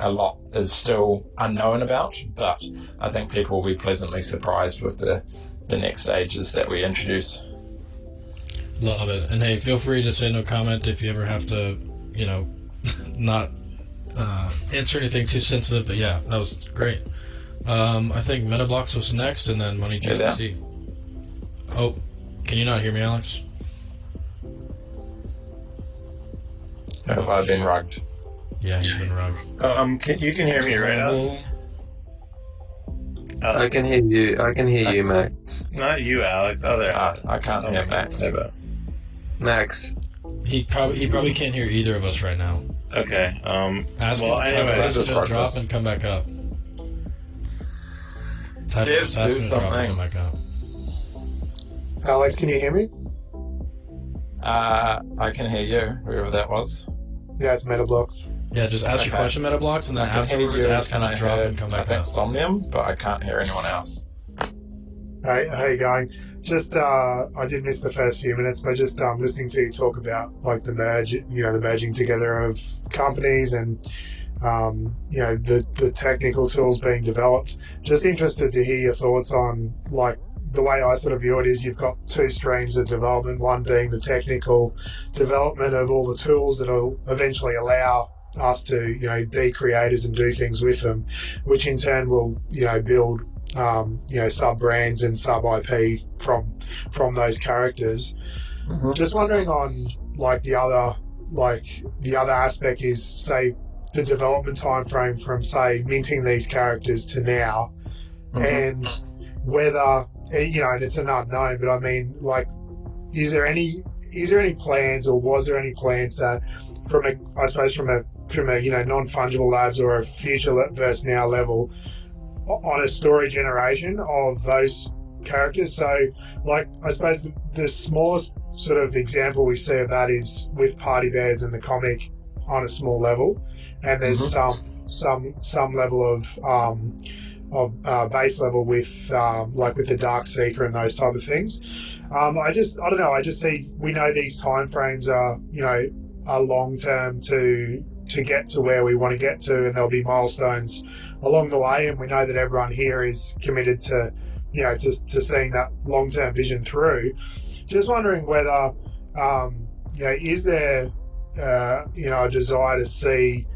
a lot is still unknown about, but I think people will be pleasantly surprised with the next stages that we introduce. Love it. And hey, feel free to say no comment if you ever have to, not answer anything too sensitive, but yeah, that was great. I think MetaBlocks was next, and then Money GCC. Oh, can you not hear me, Alex? Have I been rugged? Yeah, he's been rugged. You can hear me right now? I can hear you. I can hear you, Max. Not you, Alex. I can't hear Max. Max. He probably can't hear either of us right now. Okay. Ask him to drop and come back up. Do something. Come back up. Alex, can you hear me? I can hear you, whoever that was. Yeah, it's MetaBlocks. Yeah, just ask your question, MetaBlocks, and then afterwards ask him to drop and come back up. I think Somnium, but I can't hear anyone else. Hey, how you going? Just, I did miss the first few minutes, but just listening to you talk about like the merging together of companies and the technical tools being developed. Just interested to hear your thoughts on, like, the way I sort of view it is you've got two streams of development, one being the technical development of all the tools that will eventually allow us to, be creators and do things with them, which in turn will, build, sub-brands and sub-IP from those characters. Mm-hmm. Just wondering on, like, the other aspect is, say, the development time frame from, say, minting these characters to now, mm-hmm. and whether, and it's an unknown, but I mean, like, is there any plans, or was there any plans that from a non-fungible labs or a Futureverse now level on a story generation of those characters? So, like, I suppose the smallest sort of example we see of that is with Party Bears in the comic on a small level, and there's mm-hmm. some level of base level with like with the Dark Seeker and those type of things. I don't know. I just see, we know these timeframes are long term to get to where we want to get to, and there'll be milestones along the way. And we know that everyone here is committed to seeing that long term vision through. Just wondering whether is there a desire to see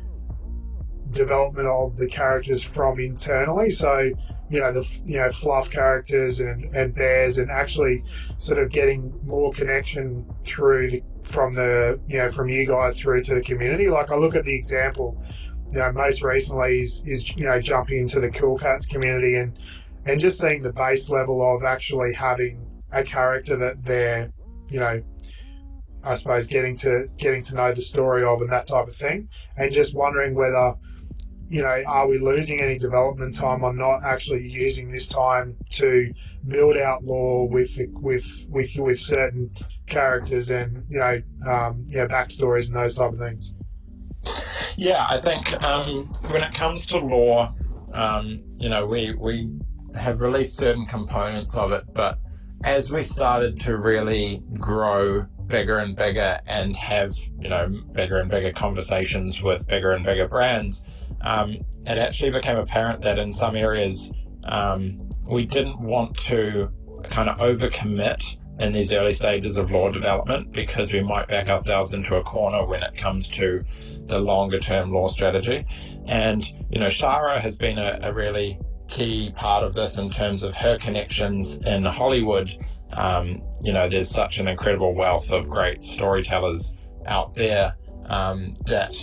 development of the characters from internally, so the fluff characters and bears, and actually sort of getting more connection from you guys through to the community. Like, I look at the example, most recently is jumping into the Cool Cats community and just seeing the base level of actually having a character that they're I suppose getting to know the story of and that type of thing, and just wondering whether are we losing any development time on not actually using this time to build out lore with certain characters and backstories and those type of things. Yeah, I think when it comes to lore, we have released certain components of it, but as we started to really grow bigger and bigger and have bigger and bigger conversations with bigger and bigger brands, it actually became apparent that in some areas we didn't want to kind of overcommit in these early stages of lore development, because we might back ourselves into a corner when it comes to the longer term lore strategy. And, you know, Shara has been a really key part of this in terms of her connections in Hollywood. You know, there's such an incredible wealth of great storytellers out there that,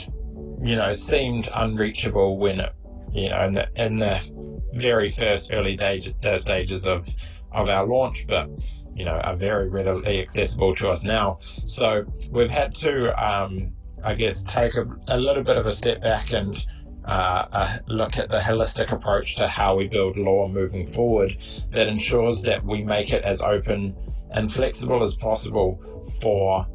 you know, seemed unreachable when it, you know, in the very first early stages of our launch, but, you know, are very readily accessible to us now. So we've had to, I guess, take a little bit of a step back and look at the holistic approach to how we build lore moving forward that ensures that we make it as open and flexible as possible for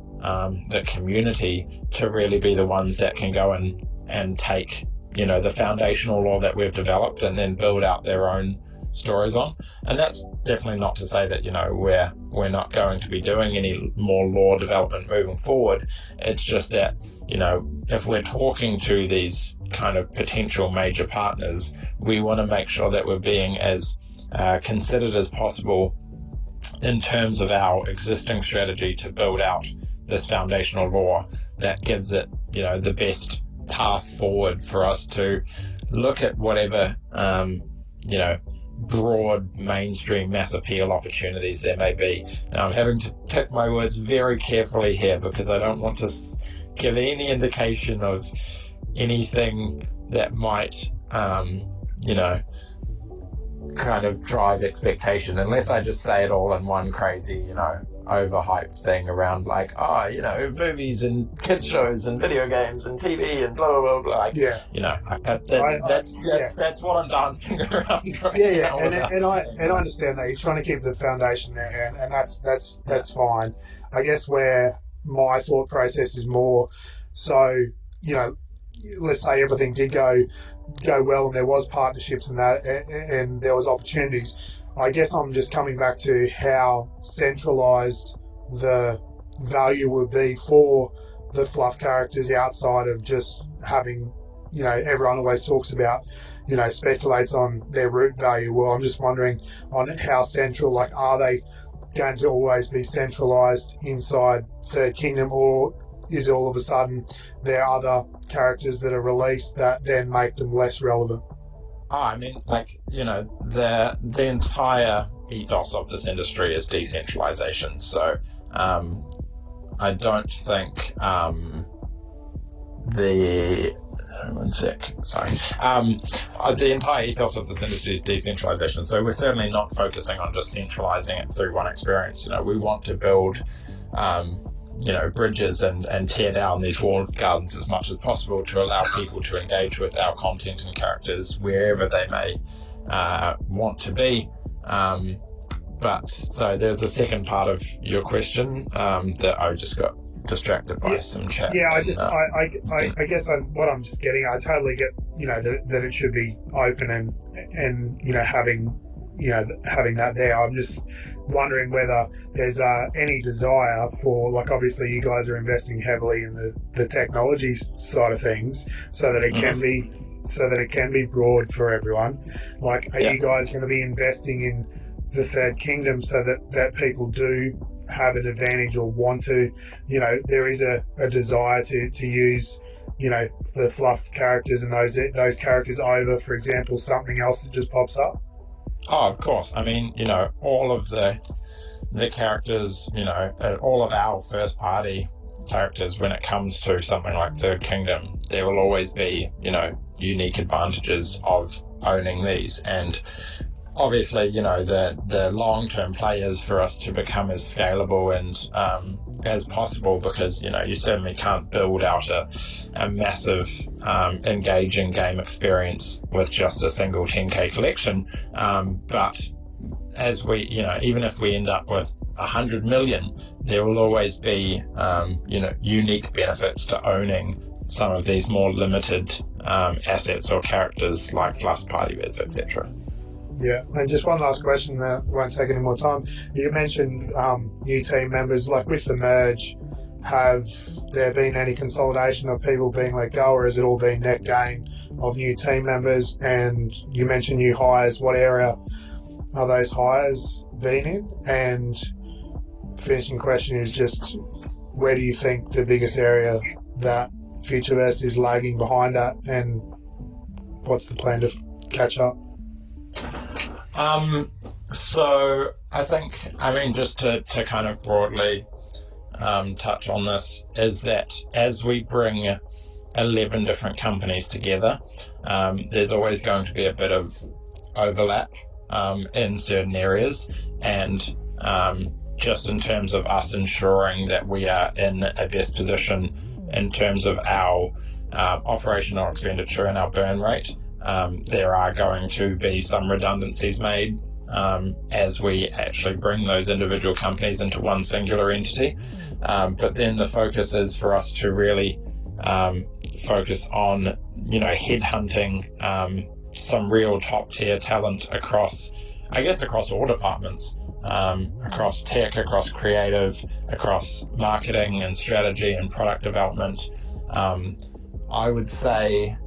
the community to really be the ones that can go in and take, you know, the foundational lore that we've developed and then build out their own stories on. And that's definitely not to say that, you know, we're not going to be doing any more lore development moving forward. It's just that, you know, if we're talking to these kind of potential major partners, we want to make sure that we're being as considered as possible in terms of our existing strategy to build out this foundational lore that gives it, you know, the best path forward for us to look at whatever, you know, broad mainstream mass appeal opportunities there may be. Now I'm having to pick my words very carefully here because I don't want to give any indication of anything that might, you know, kind of drive expectation, unless I just say it all in one crazy, you know, overhyped thing around like, oh, you know, movies and kids shows and video games and TV and blah blah blah blah. Like, Yeah. You know, that's what I'm dancing around right now. And I understand that you're trying to keep the foundation there, and that's fine. I guess where my thought process is more so, you know, let's say everything did go well and there was partnerships and that, and there was opportunities. I guess I'm just coming back to how centralized the value would be for the FLUF characters outside of just having, you know, everyone always talks about, you know, speculates on their root value. Well, I'm just wondering on how central, like, are they going to always be centralized inside Third Kingdom, or is all of a sudden there are other characters that are released that then make them less relevant? Oh, I mean, like, you know, the entire ethos of this industry is decentralization. So I don't think the entire ethos of this industry is decentralization. So we're certainly not focusing on just centralizing it through one experience. You know, we want to build you know, bridges and tear down these walled gardens as much as possible to allow people to engage with our content and characters wherever they may want to be. But so there's the second part of your question that I just got distracted by some chat. Yeah, I guess what I'm just getting, I totally get, you know, that it should be open and you know, having that there. I'm just wondering whether there's any desire for, like, obviously you guys are investing heavily in the technology side of things so that it can be broad for everyone. Like, are you guys going to be investing in the Third Kingdom so that people do have an advantage or want to, you know, there is a desire to use, you know, the FLUF characters and those characters over, for example, something else that just pops up? Oh, of course. I mean, you know, all of the characters, you know, all of our first party characters, when it comes to something like Third Kingdom, there will always be, you know, unique advantages of owning these. And obviously, you know, the long-term play is for us to become as scalable and as possible, because, you know, you certainly can't build out a massive engaging game experience with just a single 10k collection. But as we, you know, even if we end up with 100 million, there will always be, you know, unique benefits to owning some of these more limited assets or characters like FLUF Partyverse, etc. Yeah, and just one last question that won't take any more time. You mentioned new team members, like with the merge, have there been any consolidation of people being let go, or has it all been net gain of new team members? And you mentioned new hires. What area are those hires been in? And finishing question is just, where do you think the biggest area that Futureverse is lagging behind at, and what's the plan to catch up? So I think, just to kind of broadly touch on this, is that as we bring 11 different companies together, there's always going to be a bit of overlap in certain areas, and just in terms of us ensuring that we are in a best position in terms of our operational expenditure and our burn rate, there are going to be some redundancies made as we actually bring those individual companies into one singular entity. But then the focus is for us to really focus on, headhunting some real top tier talent across all departments, across tech, across creative, across marketing and strategy and product development. I would say,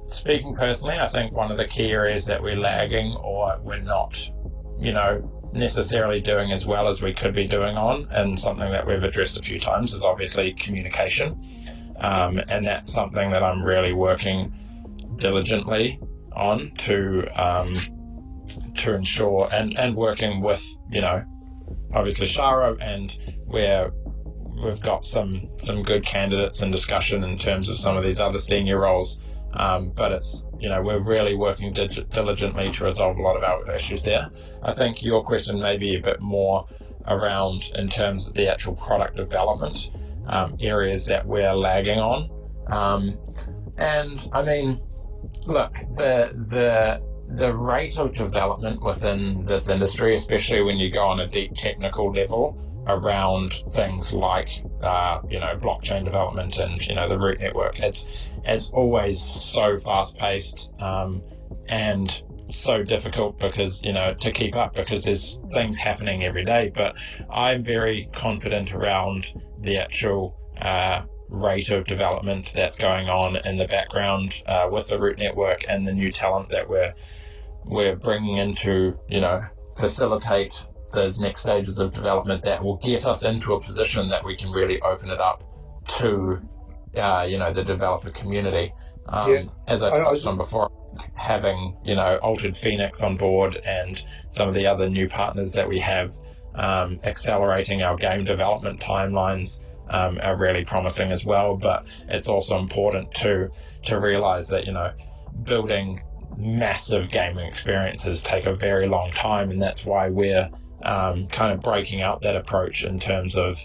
speaking personally, I think one of the key areas that we're lagging, or we're not, necessarily doing as well as we could be doing on, and something that we've addressed a few times, is obviously communication. And that's something that I'm really working diligently on to ensure, and working with, obviously Sharo, and we've got some good candidates in discussion in terms of some of these other senior roles. But it's, we're really working diligently to resolve a lot of our issues there. I think your question may be a bit more around in terms of the actual product development areas that we're lagging on. Look, the rate of development within this industry, especially when you go on a deep technical level around things like blockchain development and the root network, it's always so fast paced and so difficult because to keep up, because there's things happening every day. But I'm very confident around the actual rate of development that's going on in the background with the root network and the new talent that we're bringing in to facilitate those next stages of development that will get us into a position that we can really open it up to the developer community. As I touched on before, having Altered Phoenix on board and some of the other new partners that we have accelerating our game development timelines are really promising as well. But it's also important to realize that building massive gaming experiences take a very long time, and that's why we're kind of breaking out that approach in terms of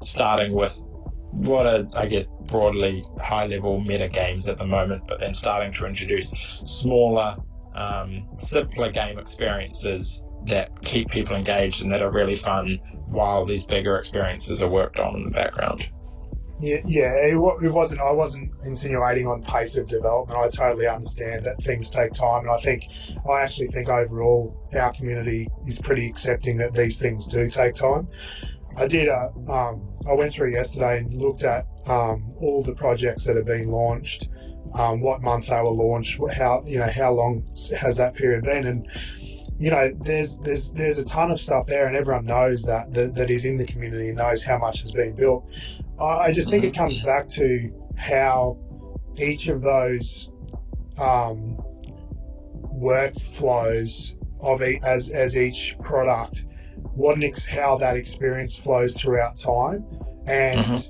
starting with what are, I guess, broadly high-level meta games at the moment, but then starting to introduce smaller, simpler game experiences that keep people engaged and that are really fun while these bigger experiences are worked on in the background. It wasn't. I wasn't insinuating on pace of development. I totally understand that things take time, and I actually think overall our community is pretty accepting that these things do take time. I went through yesterday and looked at all the projects that have been launched, what month they were launched, how long has that period been, and there's a ton of stuff there, and everyone knows that is in the community and knows how much has been built. I just think it comes back to how each of those workflows as each product, how that experience flows throughout time, and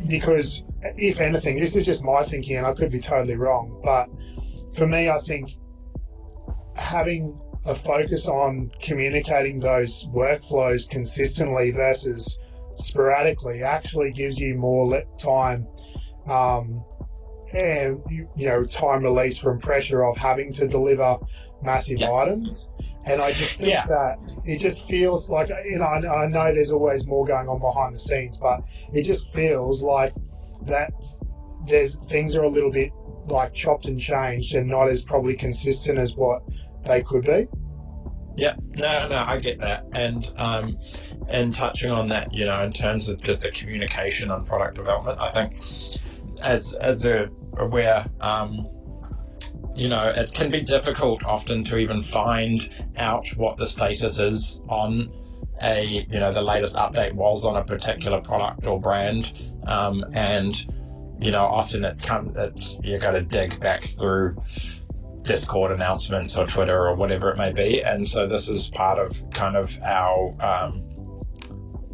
because if anything, this is just my thinking, and I could be totally wrong, but for me, I think having a focus on communicating those workflows consistently versus sporadically actually gives you more time and time release from pressure of having to deliver massive items. And I just think that it just feels like, I know there's always more going on behind the scenes, but it just feels like that things are a little bit like chopped and changed and not as probably consistent as what they could be. Yeah, no, I get that, and touching on that, in terms of just the communication and product development, I think, as they're aware, it can be difficult often to even find out what the status is on the latest update was on a particular product or brand, and often you got to dig back through Discord announcements or Twitter or whatever it may be. And so this is part of kind of our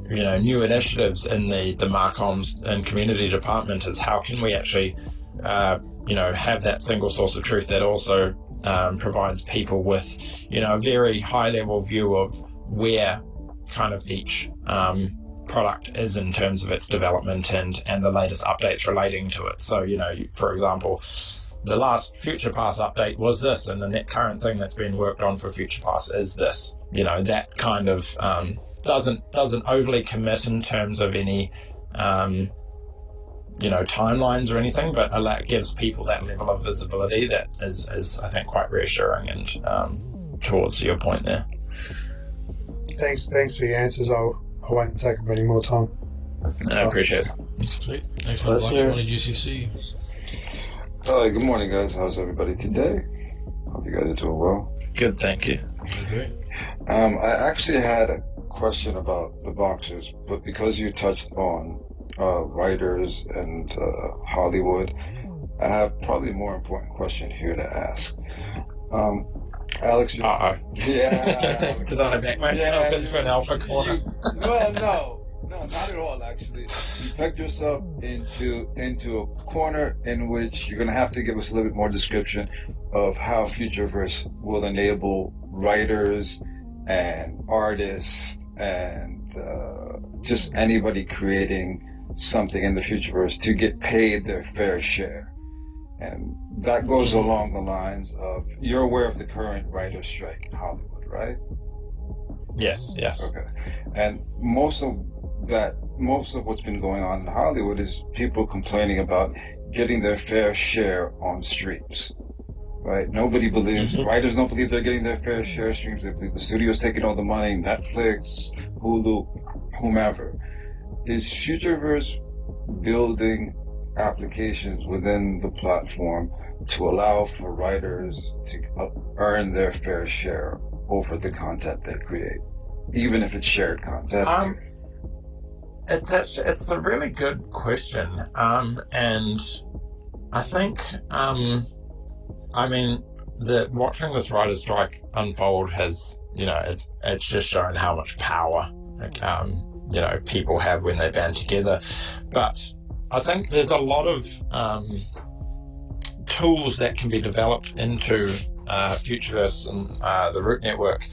new initiatives in the Marcoms and community department, is how can we actually have that single source of truth that also provides people with a very high level view of where kind of each product is in terms of its development and the latest updates relating to it. So for example, the last FuturePass update was this, and the net current thing that's been worked on for FuturePass is this. That kind of doesn't overly commit in terms of any timelines or anything, but gives people that level of visibility that is I think quite reassuring, and towards your point there. Thanks for your answers. I won't take up any more time. I appreciate it. Sweet. Thanks for watching GCC. Hi, good morning, guys. How's everybody today? Hope you guys are doing well. Good, thank you. Great. I actually had a question about the boxers, but because you touched on writers and Hollywood, I have probably a more important question here to ask. Alex, yeah, because I back myself into an alpha corner. Well, no, not at all. Actually, you pegged yourself into a corner in which you're going to have to give us a little bit more description of how Futureverse will enable writers and artists and just anybody creating something in the Futureverse to get paid their fair share. And that goes along the lines of, you're aware of the current writer's strike in Hollywood, right? Yes. Okay. And most of what's been going on in Hollywood is people complaining about getting their fair share on streams, right? Nobody believes, writers don't believe they're getting their fair share of streams. They believe the studio's taking all the money, Netflix, Hulu, whomever. Is Futureverse building applications within the platform to allow for writers to earn their fair share over the content they create, even if it's shared content? It's a really good question, and I think watching this writer's strike unfold has it's just shown how much power people have when they band together. But I think there's a lot of tools that can be developed into Futureverse and the Root Network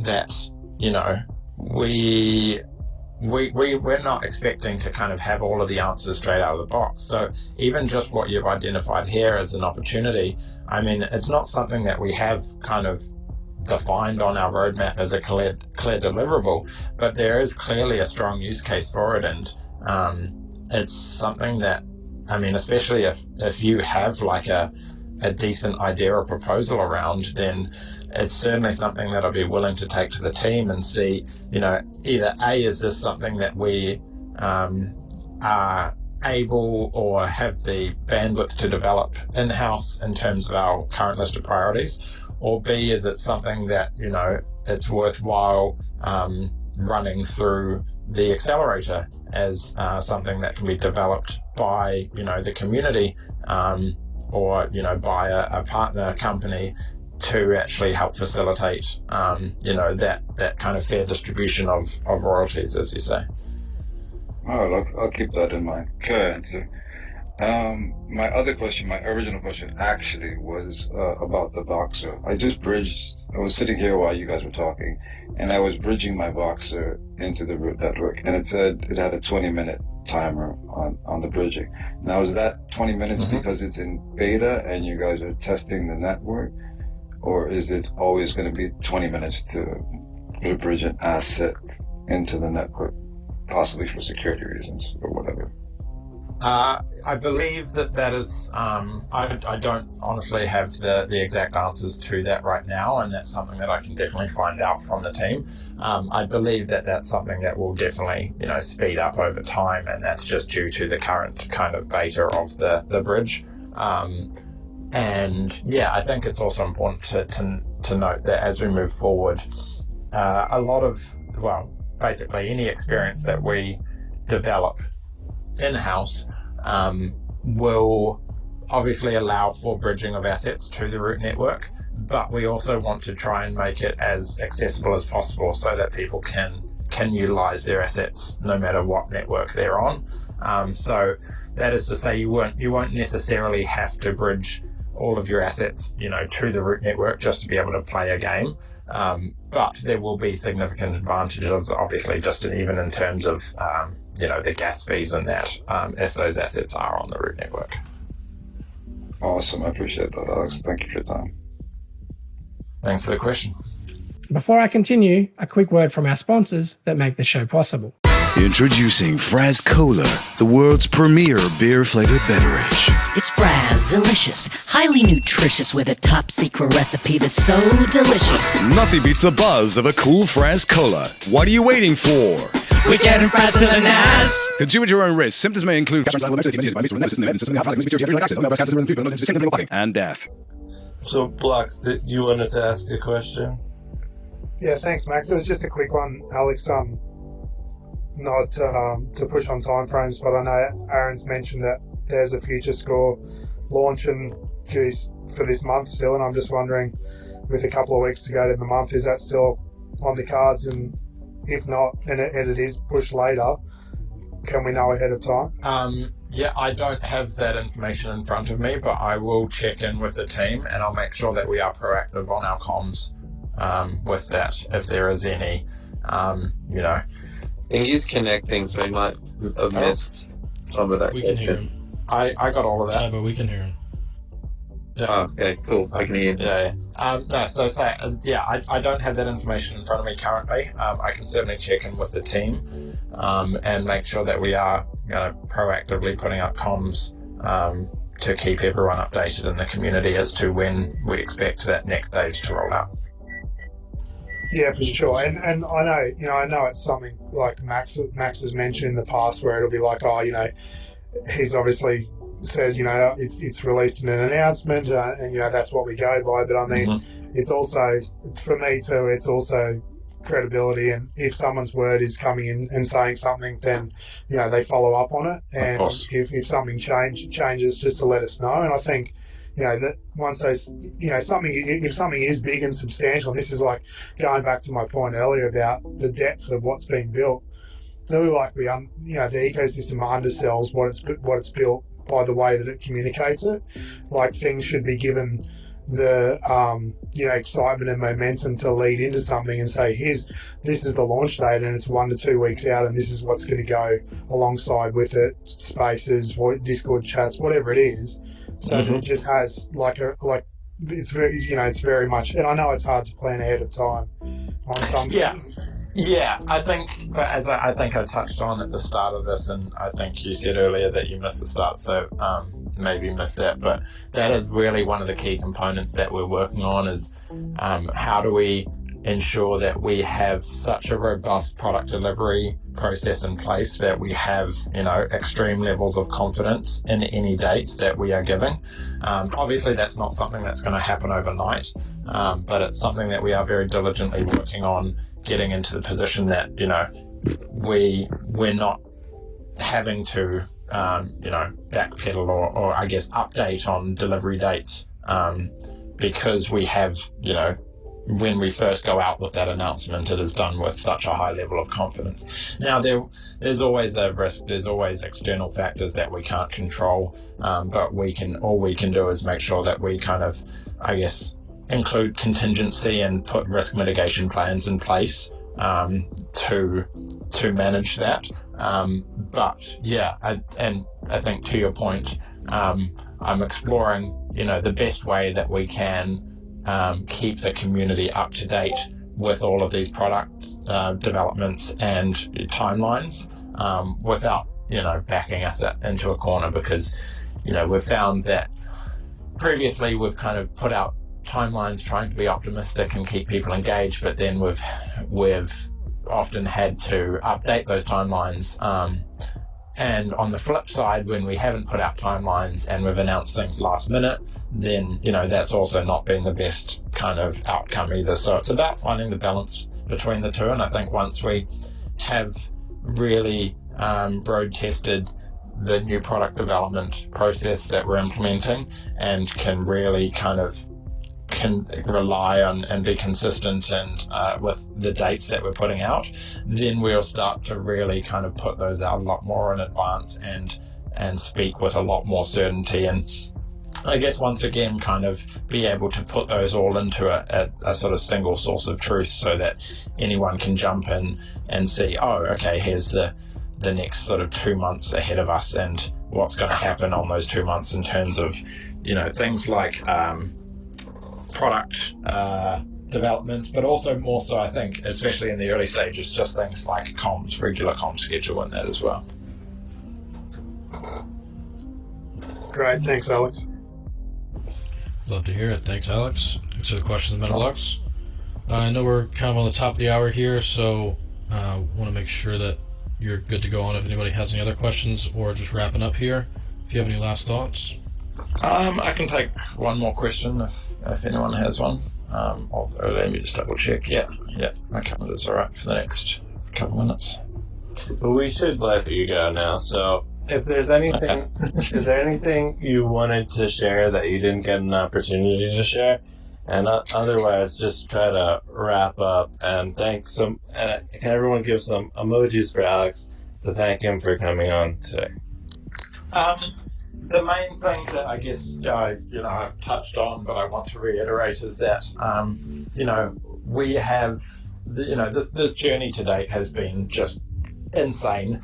that we're not expecting to kind of have all of the answers straight out of the box. So even just what you've identified here as an opportunity, it's not something that we have kind of defined on our roadmap as a clear deliverable, but there is clearly a strong use case for it, and it's something that, especially if you have like a decent idea or proposal around, then it's certainly something that I'd be willing to take to the team and see, either A, is this something that we are able or have the bandwidth to develop in-house in terms of our current list of priorities, or B, is it something that, it's worthwhile running through the accelerator as something that can be developed by, the community, or, by a partner company to actually help facilitate, that kind of fair distribution of royalties, as you say. Oh, I'll keep that in mind. Good answer. My original question actually was about the Boxer. I was sitting here while you guys were talking, and I was bridging my Boxer into the Root Network, and it said it had a 20-minute timer on the bridging. Now, is that 20 minutes because it's in beta and you guys are testing the network, or is it always going to be 20 minutes to bridge an asset into the network, possibly for security reasons or whatever? I believe that is, I don't honestly have the exact answers to that right now, and that's something that I can definitely find out from the team. I believe that that's something that will definitely, speed up over time, and that's just due to the current kind of beta of the bridge. And yeah, I think it's also important to note that as we move forward, a lot of, basically any experience that we develop in-house will obviously allow for bridging of assets to the root network, but we also want to try and make it as accessible as possible so that people can utilize their assets no matter what network they're on. So that is to say, you won't necessarily have to bridge all of your assets, to the root network just to be able to play a game. But there will be significant advantages, obviously, just even in terms of, the gas fees and that, if those assets are on the root network. Awesome. I appreciate that, Alex. Thank you for your time. Thanks for the question. Before I continue, a quick word from our sponsors that make the show possible. Introducing Fraz Cola, the world's premier beer-flavored beverage. It's Fraz Delicious, highly nutritious with a top-secret recipe that's so delicious. Nothing beats the buzz of a cool Fraz Cola. What are you waiting for? We're getting Fraz to the NAS! Consume at your own risk. Symptoms may include and death. So, Blocks, you wanted to ask a question? Yeah, thanks, Max. It was just a quick one, Alex. Not to push on timeframes, but I know Aaron's mentioned that there's a future score launching due for this month still, and I'm just wondering, with a couple of weeks to go to the month, is that still on the cards? And if not, and it is pushed later, can we know ahead of time? Yeah, I don't have that information in front of me, but I will check in with the team, and I'll make sure that we are proactive on our comms with that, if there is any, I think he's connecting, so he might have missed some of that. We can hear him. I got all of that. Yeah, but we can hear him. Yeah. Oh, okay, cool. I can hear you. Yeah. I don't have that information in front of me currently. I can certainly check in with the team and make sure that we are proactively putting up comms to keep everyone updated in the community as to when we expect that next stage to roll out. Yeah, for sure. And I know it's something like Max has mentioned in the past where it'll be like, he's obviously says, it's released in an announcement and that's what we go by. But I mean, It's also, for me too, it's also credibility. And if someone's word is coming in and saying something, then, they follow up on it. And if something changes, just to let us know. And I think, that once those, if something is big and substantial, and this is like going back to my point earlier about the depth of what's being built, really like the ecosystem undersells what it's built by the way that it communicates it. Like things should be given the excitement and momentum to lead into something and say, this is the launch date and it's 1 to 2 weeks out and this is what's going to go alongside with it, spaces, Discord chats, whatever it is. So that it just has it's very much, and I know it's hard to plan ahead of time on some things. Yeah, I think, but as I think I touched on at the start of this, and I think you said earlier that you missed the start, so maybe missed that, but that is really one of the key components that we're working on is how do we ensure that we have such a robust product delivery process in place that we have, extreme levels of confidence in any dates that we are giving. Obviously, that's not something that's going to happen overnight, but it's something that we are very diligently working on getting into the position that, we're not having to, backpedal or I guess update on delivery dates because we have, when we first go out with that announcement, it is done with such a high level of confidence. Now, there's always a risk. There's always external factors that we can't control, but all we can do is make sure that we kind of, I guess, include contingency and put risk mitigation plans in place to manage that. But yeah, I think to your point, I'm exploring, the best way that we can keep the community up to date with all of these product developments and timelines without backing us into a corner, because, we've found that previously we've kind of put out timelines trying to be optimistic and keep people engaged, but then we've often had to update those timelines. And on the flip side, when we haven't put out timelines and we've announced things last minute, then, that's also not been the best kind of outcome either. So it's about finding the balance between the two. And I think once we have really road tested the new product development process that we're implementing and can really can rely on and be consistent and with the dates that we're putting out, then we'll start to really kind of put those out a lot more in advance and speak with a lot more certainty, and I guess once again kind of be able to put those all into a sort of single source of truth, so that anyone can jump in and see, oh, okay, here's the next sort of 2 months ahead of us and what's going to happen on those 2 months in terms of things like product development, but also more so, I think, especially in the early stages, just things like regular comms schedule and that as well. Great, thanks, Alex. Love to hear it. Thanks, Alex. Thanks for the questions, Metalux. I know we're kind of on the top of the hour here, so want to make sure that you're good to go on if anybody has any other questions, or just wrapping up here. If you have any last thoughts. I can take one more question if anyone has one. Or let me just double check. Yeah, my calendar's all right for the next couple minutes. But we should let you go now. So if there's anything, is there anything you wanted to share that you didn't get an opportunity to share? And otherwise, just try to wrap up and thank some. And can everyone give some emojis for Alex to thank him for coming on today? The main thing that I guess I've touched on, but I want to reiterate, is that we have this journey to date has been just insane,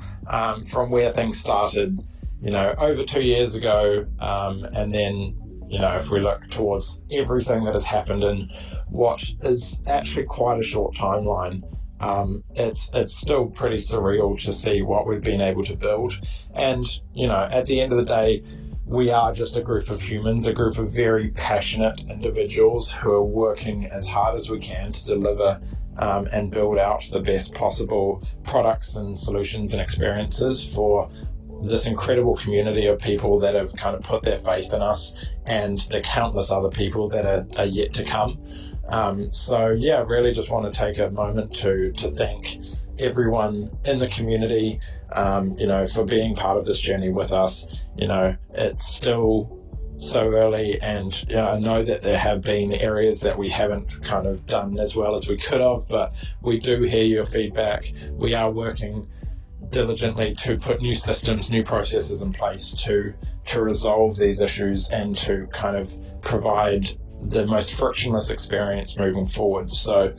from where things started over 2 years ago, and then if we look towards everything that has happened in what is actually quite a short timeline. It's still pretty surreal to see what we've been able to build, and at the end of the day, we are just a group of humans, a group of very passionate individuals who are working as hard as we can to deliver and build out the best possible products and solutions and experiences for this incredible community of people that have kind of put their faith in us, and the countless other people that are yet to come. Really just want to take a moment to thank everyone in the community, for being part of this journey with us. It's still so early, and I know that there have been areas that we haven't kind of done as well as we could have, but we do hear your feedback. We are working diligently to put new systems, new processes in place to resolve these issues and to kind of provide the most frictionless experience moving forward. So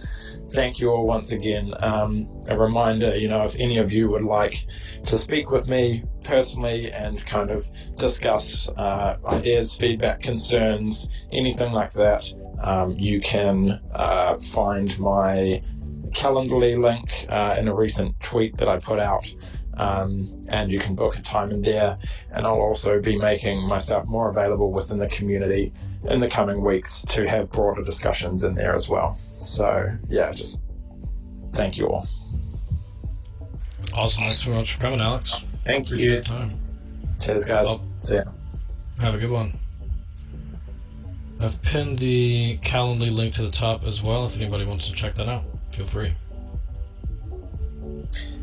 thank you all once again. A reminder, if any of you would like to speak with me personally and kind of discuss ideas, feedback, concerns, anything like that, you can find my Calendly link in a recent tweet that I put out, and you can book a time in there, and I'll also be making myself more available within the community in the coming weeks to have broader discussions in there as well. So just thank you all. Awesome. Thanks so much for coming, Alex. Thank Appreciate you. your time. Cheers, guys. See ya. Have a good one. I've pinned the Calendly link to the top as well. If anybody wants to check that out, feel free.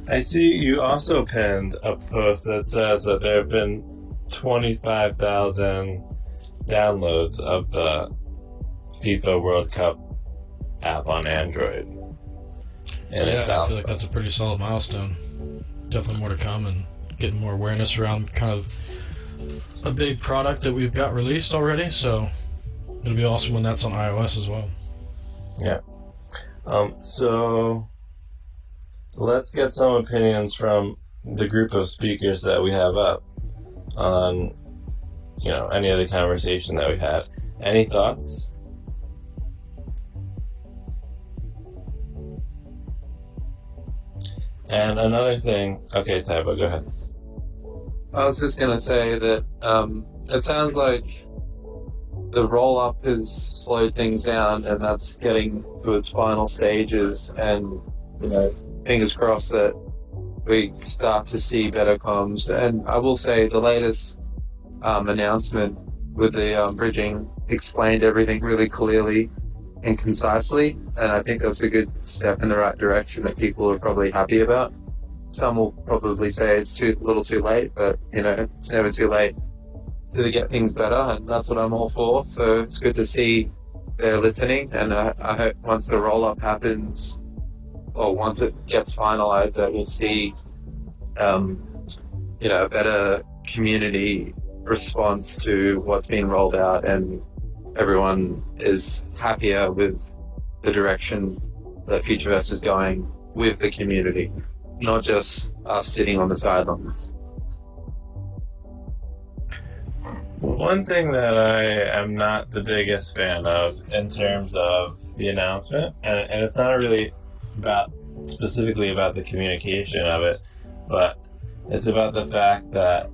I see you also pinned a post that says that there have been 25,000 downloads of the FIFA World Cup app on Android. And I feel like that's a pretty solid milestone. Definitely more to come, and getting more awareness around kind of a big product that we've got released already. So it'll be awesome when that's on iOS as well. Yeah. So let's get some opinions from the group of speakers that we have up on, any other conversation that we had. Any thoughts? And another thing, okay, Tybo, go ahead. I was just gonna say that it sounds like the roll up has slowed things down, and that's getting to its final stages. And fingers crossed that we start to see better comms. And I will say the latest announcement with the bridging explained everything really clearly and concisely, and I think that's a good step in the right direction that people are probably happy about. Some will probably say it's a little too late, but it's never too late to get things better, and that's what I'm all for. So it's good to see they're listening, and I hope once the roll-up happens, or once it gets finalized, that we'll see a better community response to what's being rolled out, and everyone is happier with the direction that Futureverse is going with the community, not just us sitting on the sidelines. One thing that I am not the biggest fan of in terms of the announcement, and it's not really specifically about the communication of it, but it's about the fact that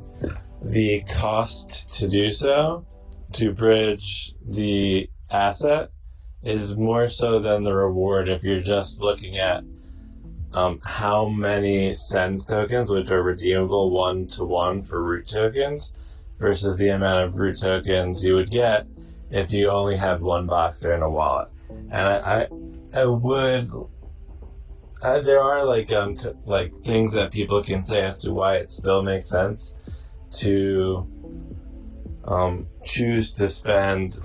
the cost to do so, to bridge the asset, is more so than the reward if you're just looking at how many SENS tokens, which are redeemable 1-to-1 for root tokens, versus the amount of root tokens you would get if you only had one Boxer in a wallet. And there are like things that people can say as to why it still makes sense to choose to spend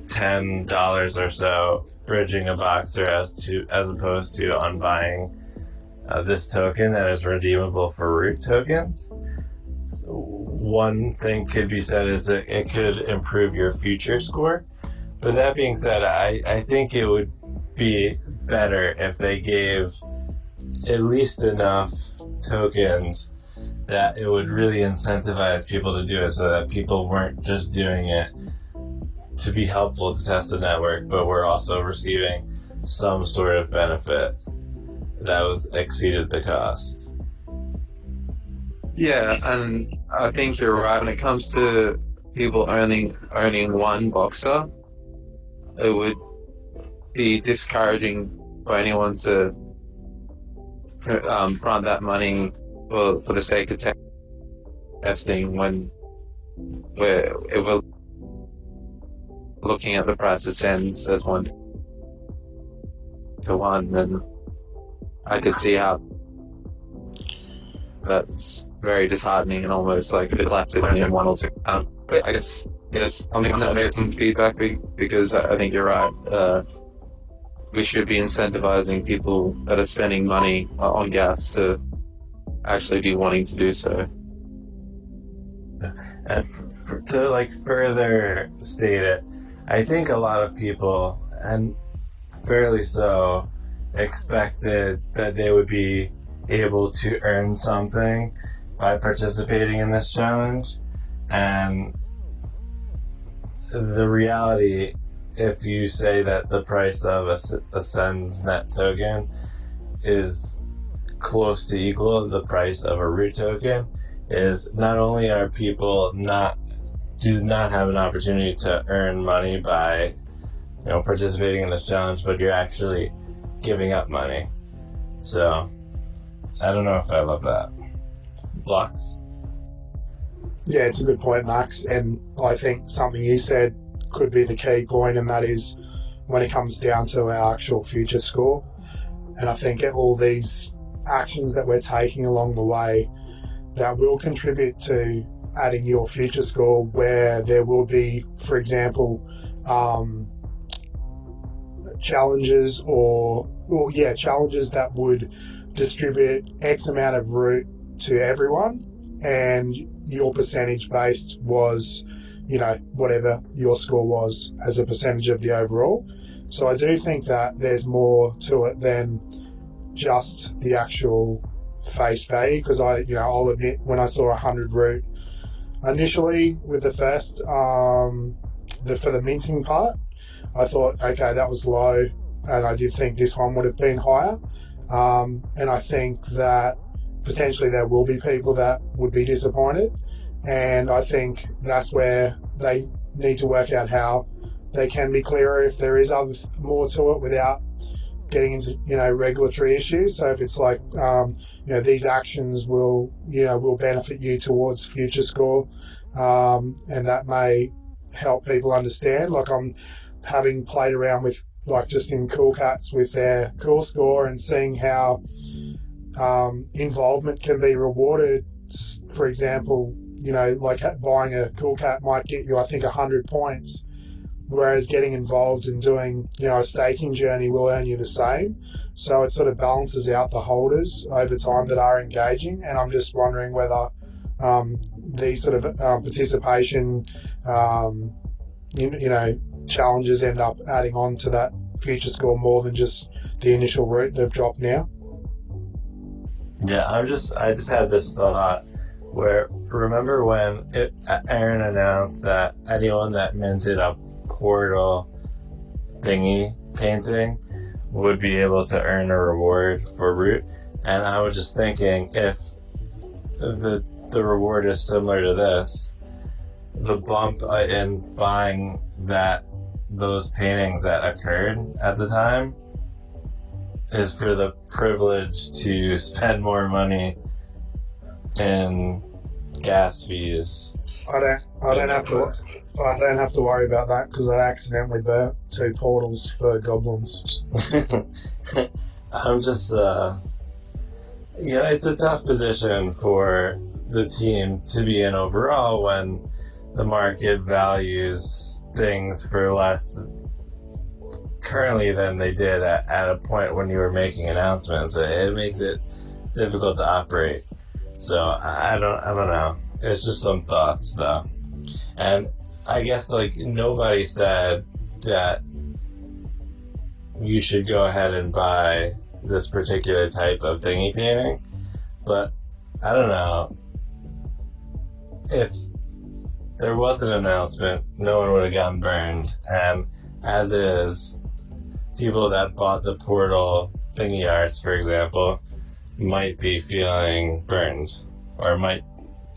$10 or so bridging a Boxer as opposed to on buying this token that is redeemable for root tokens. So one thing could be said is that it could improve your future score. But that being said, I think it would be better if they gave at least enough tokens that it would really incentivize people to do it, so that people weren't just doing it to be helpful to test the network, but we're also receiving some sort of benefit that exceeded the cost. Yeah, and I think you're right. When it comes to people owning one Boxer, it would be discouraging for anyone to front that money for the sake of testing when we're looking at the price of SENS as 1-to-1, and I could see how that's very disheartening and almost like a bit lapsed in 1 or 2. But I guess something on that, maybe some feedback, because I think you're right. We should be incentivizing people that are spending money on gas to actually be wanting to do so. And to further state it, I think a lot of people, and fairly so, expected that they would be able to earn something by participating in this challenge. And the reality, if you say that the price of a SENS net token is close to equal to the price of a root token, is not only are people do not have an opportunity to earn money by participating in this challenge, but you're actually giving up money. So I don't know if I love that. Blocks? Yeah, it's a good point, Max. And I think something you said could be the key point, and that is when it comes down to our actual future score. And I think all these actions that we're taking along the way that will contribute to adding your future score, where there will be, for example, challenges challenges that would distribute X amount of root to everyone, and your percentage based was, whatever your score was as a percentage of the overall. So I do think that there's more to it than just the actual face value, because I'll admit, when I saw 100 root initially with the first for the minting part, I thought, okay, that was low, and I did think this one would have been higher. And I think that potentially there will be people that would be disappointed. And I think that's where they need to work out how they can be clearer if there is more to it without getting into, regulatory issues. So if it's like, these actions will benefit you towards future score, and that may help people understand. Like, I'm having played around with, like, just in Cool Cats with their cool score and seeing how involvement can be rewarded. For example, like buying a Cool Cat might get you, I think, 100 points, whereas getting involved in doing, a staking journey will earn you the same. So it sort of balances out the holders over time that are engaging. And I'm just wondering whether these sort of participation, challenges end up adding on to that future score more than just the initial route they've dropped now. Yeah, I just had this thought where, remember when Aaron announced that anyone that minted a portal thingy painting would be able to earn a reward for root? And I was just thinking, if the reward is similar to this, the bump in buying those paintings that occurred at the time is for the privilege to spend more money in gas fees. I don't have to worry about that because I accidentally burnt 2 portals for goblins. I'm just, it's a tough position for the team to be in overall when the market values things for less currently than they did at a point when you were making announcements. It makes it difficult to operate. So I don't know. It's just some thoughts though. And I guess, like, nobody said that you should go ahead and buy this particular type of thingy painting, but I don't know. If there was an announcement, no one would have gotten burned. And as is, people that bought the portal thingy arts, for example, might be feeling burned, or might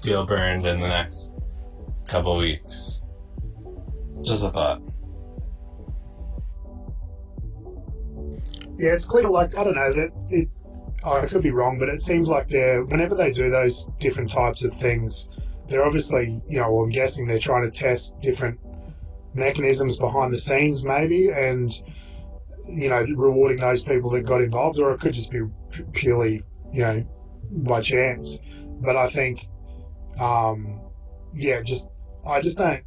feel burned in the next couple weeks. Just a thought. Yeah, it's clear, like, I don't know, that I could be wrong, but it seems like whenever they do those different types of things, they're obviously, I'm guessing they're trying to test different mechanisms behind the scenes maybe, and, rewarding those people that got involved, or it could just be purely, by chance. But I think, I just don't,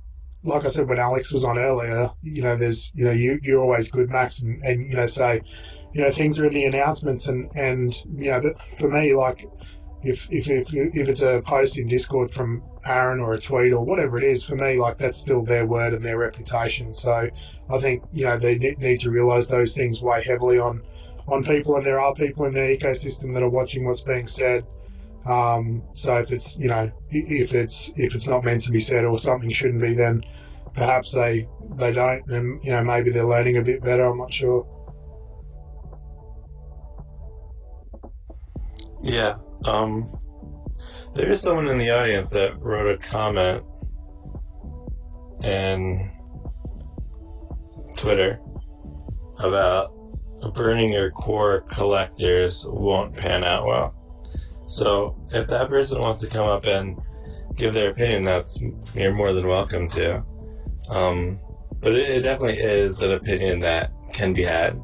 like I said when Alex was on earlier, there's, you're always good, Max, and say, things are in the announcements, and that for me, like, if it's a post in Discord from Aaron or a tweet or whatever it is, for me, like, that's still their word and their reputation. So I think, they need to realise those things weigh heavily on people, and there are people in the ecosystem that are watching what's being said. So if it's, if it's not meant to be said or something shouldn't be, then perhaps they don't, and, maybe they're learning a bit better. I'm not sure. Yeah. There is someone in the audience that wrote a comment in Twitter about burning your core collectors won't pan out well. So if that person wants to come up and give their opinion, you're more than welcome to. But it definitely is an opinion that can be had.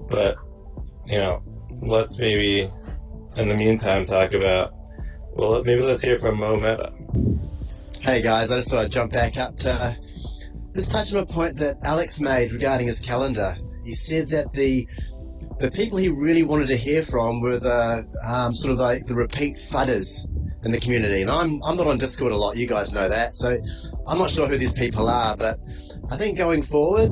But, let's maybe, in the meantime, talk about, let's hear from Meta. Hey guys, I just thought I'd jump back up to just touch on a point that Alex made regarding his calendar. He said that the people he really wanted to hear from were the sort of like the repeat fudders in the community. And I'm not on Discord a lot, you guys know that, so I'm not sure who these people are, but I think going forward,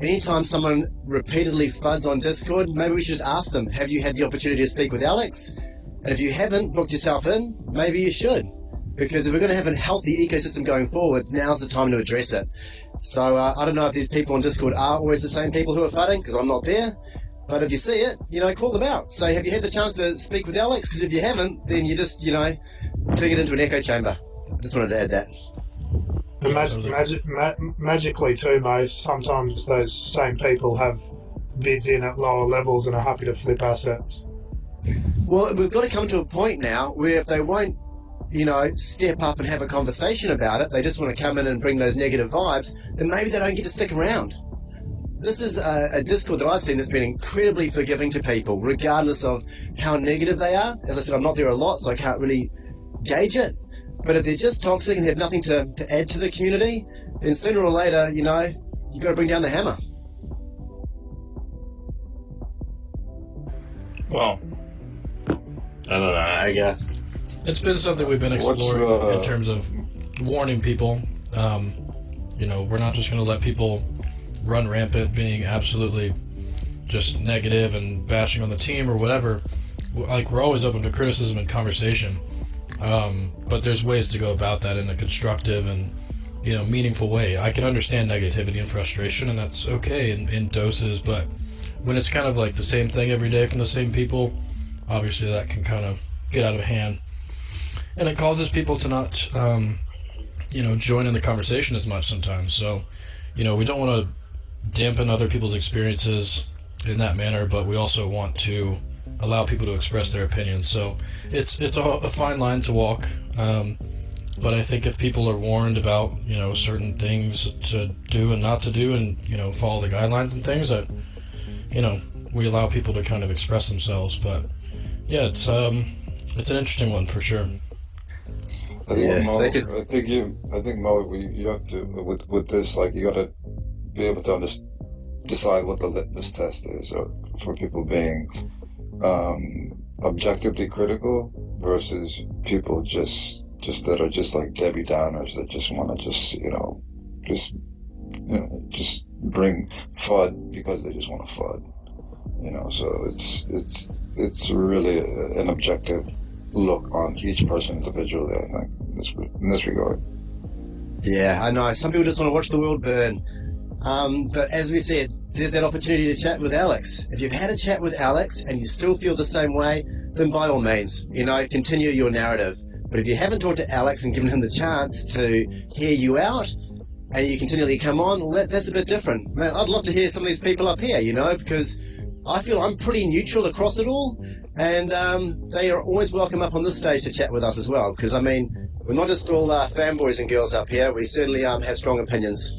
anytime someone repeatedly fuds on Discord, maybe we should just ask them, have you had the opportunity to speak with Alex? And if you haven't booked yourself in, maybe you should. Because if we're going to have a healthy ecosystem going forward, now's the time to address it. So I don't know if these people on Discord are always the same people who are fudding, because I'm not there. But if you see it, call them out. Say, have you had the chance to speak with Alex? Because if you haven't, then you just, turning it into an echo chamber. I just wanted to add that. And magically too, Mo, sometimes those same people have bids in at lower levels and are happy to flip assets. Well, we've got to come to a point now where if they won't, step up and have a conversation about it, they just want to come in and bring those negative vibes, then maybe they don't get to stick around. This is a Discord that I've seen that's been incredibly forgiving to people, regardless of how negative they are. As I said, I'm not there a lot, so I can't really gauge it. But if they're just toxic and have nothing to add to the community, then sooner or later, you've got to bring down the hammer. Well, I don't know, I guess. It's been something we've been exploring in terms of warning people. We're not just going to let people run rampant, being absolutely just negative and bashing on the team or whatever. Like, we're always open to criticism and conversation. But there's ways to go about that in a constructive and, meaningful way. I can understand negativity and frustration, and that's okay in doses, but when it's kind of like the same thing every day from the same people, obviously that can kind of get out of hand. And it causes people to not, join in the conversation as much sometimes. So, we don't want to dampen other people's experiences in that manner, but we also want to allow people to express their opinions. So it's a fine line to walk. But I think if people are warned about, certain things to do and not to do and, follow the guidelines and things, that, we allow people to kind of express themselves. But yeah, it's an interesting one for sure. I think Mo, you have to with this, like, you got to be able to decide what the litmus test is for people being objectively critical versus people just that are just like Debbie Downers that just want to just bring FUD because they just want to FUD. So it's really an objective look on each person individually, I think, in this regard. Yeah, I know. Some people just want to watch the world burn. But as we said, there's that opportunity to chat with Alex. If you've had a chat with Alex and you still feel the same way, then by all means, continue your narrative. But if you haven't talked to Alex and given him the chance to hear you out, and you continually come on, well, that's a bit different. Man, I'd love to hear some of these people up here, because I feel I'm pretty neutral across it all, and they are always welcome up on this stage to chat with us as well, because, we're not just all fanboys and girls up here. We certainly have strong opinions.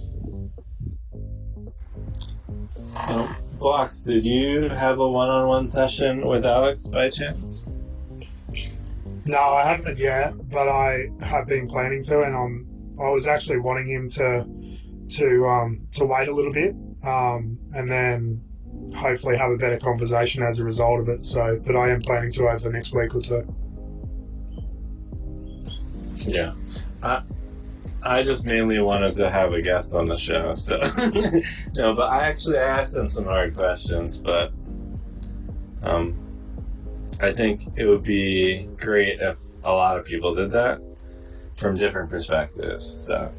Fox, did you have a one-on-one session with Alex by chance? No, I haven't yet, but I have been planning to, and I was actually wanting him to wait a little bit, and then hopefully have a better conversation as a result of it. So, but I am planning to over the next week or two. Yeah, I just mainly wanted to have a guest on the show, so no. But I asked him some hard questions, but I think it would be great if a lot of people did that from different perspectives. So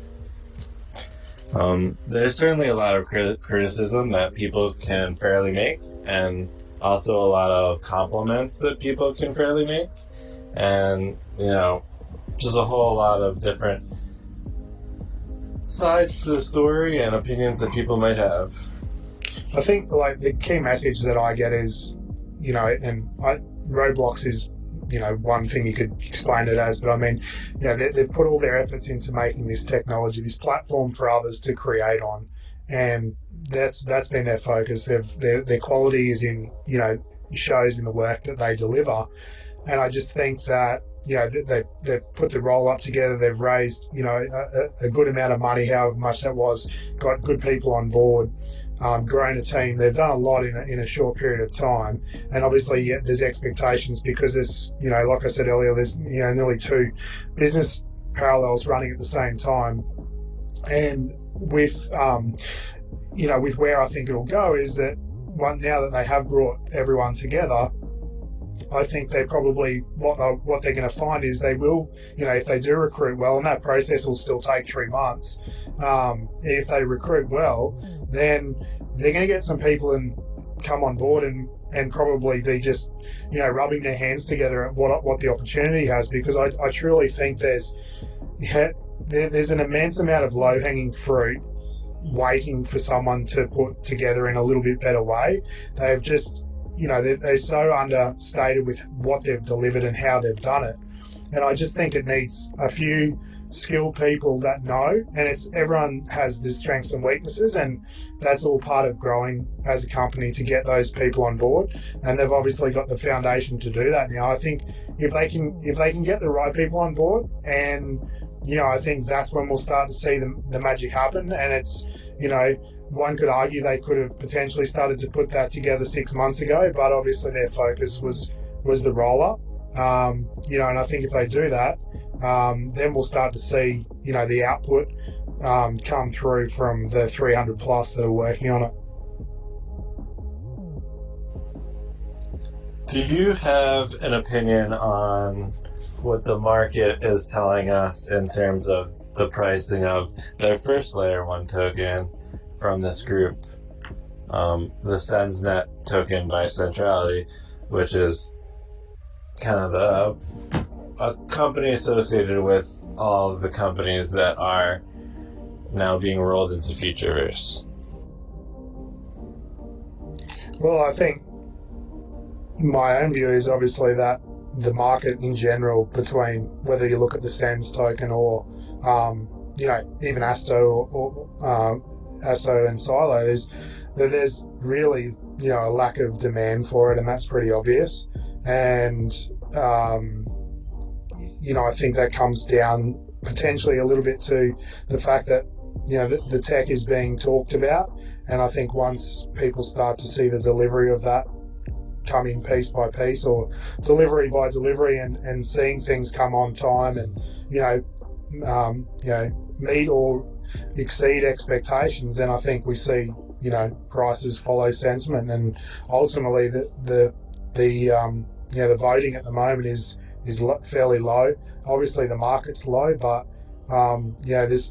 there's certainly a lot of criticism that people can fairly make, and also a lot of compliments that people can fairly make, and just a whole lot of different sides to the story and opinions that people might have. I think the key message that I get is, Roblox is, one thing you could explain it as, but they've put all their efforts into making this technology, this platform for others to create on, and that's been their focus. Their quality is in, shows in the work that they deliver, and I just think that they've put the roll up together. They've raised, a good amount of money, however much that was, got good people on board, grown a team. They've done a lot in a short period of time. And obviously, there's expectations because there's, like I said earlier, there's, nearly 2 business parallels running at the same time. And with, with where I think it'll go is that now that they have brought everyone together, I think they probably, what they're going to find is they will, if they do recruit well, and that process will still take 3 months, if they recruit well, then they're going to get some people in come on board and probably be just, rubbing their hands together at what the opportunity has, because I truly think there's an immense amount of low-hanging fruit waiting for someone to put together in a little bit better way. They've just, they're so understated with what they've delivered and how they've done it. And I just think it needs a few skilled people that know, and everyone has their strengths and weaknesses, and that's all part of growing as a company, to get those people on board. And they've obviously got the foundation to do that now. I think if they can get the right people on board, and I think that's when we'll start to see the magic happen. And it's, one could argue they could have potentially started to put that together 6 months ago, but obviously their focus was the roll-up. And I think if they do that, then we'll start to see, the output come through from the 300 plus that are working on it. Do you have an opinion on what the market is telling us in terms of the pricing of their first layer 1 token from this group, the SensNet token by Centrality, which is kind of a company associated with all of the companies that are now being rolled into Futureverse? Well, I think my own view is obviously that the market in general, between whether you look at the Sens token or even Asto or Asto and Silo, there's really a lack of demand for it, and that's pretty obvious. And I think that comes down potentially a little bit to the fact that the tech is being talked about, and I think once people start to see the delivery of that coming piece by piece or delivery by delivery, and seeing things come on time and meet or exceed expectations, then I think we see prices follow sentiment, and ultimately the voting at the moment is fairly low. Obviously the market's low, but there's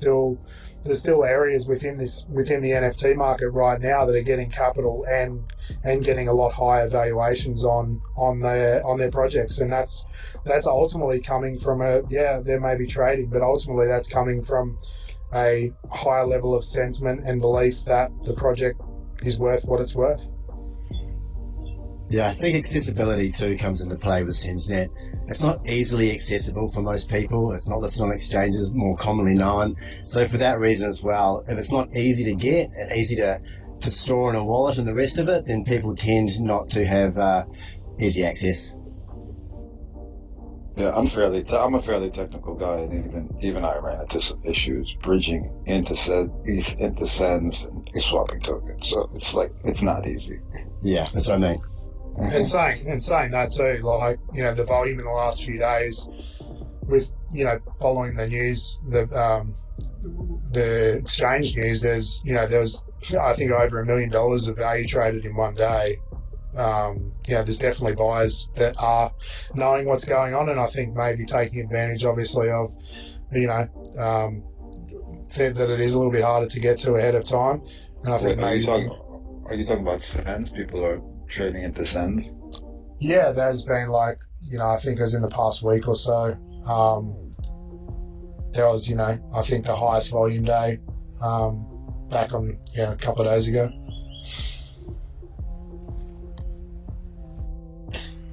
still areas within the NFT market right now that are getting capital and getting a lot higher valuations on their projects, and that's ultimately coming from there may be trading, but ultimately that's coming from a higher level of sentiment and belief that the project is worth what it's worth. Yeah, I think accessibility too comes into play with SensNet. It's not easily accessible for most people. It's not listed on exchanges, more commonly known. So for that reason as well, if it's not easy to get and easy to store in a wallet and the rest of it, then people tend not to have easy access. Yeah, I'm a fairly technical guy, and even I ran into some issues bridging into ETH into Sens and swapping tokens. So it's not easy. Yeah, that's what I mean. And saying that too, the volume in the last few days with, following the news, the exchange news, there was, I think, over $1 million of value traded in one day. There's definitely buyers that are knowing what's going on, and I think maybe taking advantage, obviously, of, that it is a little bit harder to get to ahead of time. And I think are you talking about Sens? People are trading into Sens? Yeah, there's been I think it was in the past week or so. There was, I think the highest volume day back on, a couple of days ago.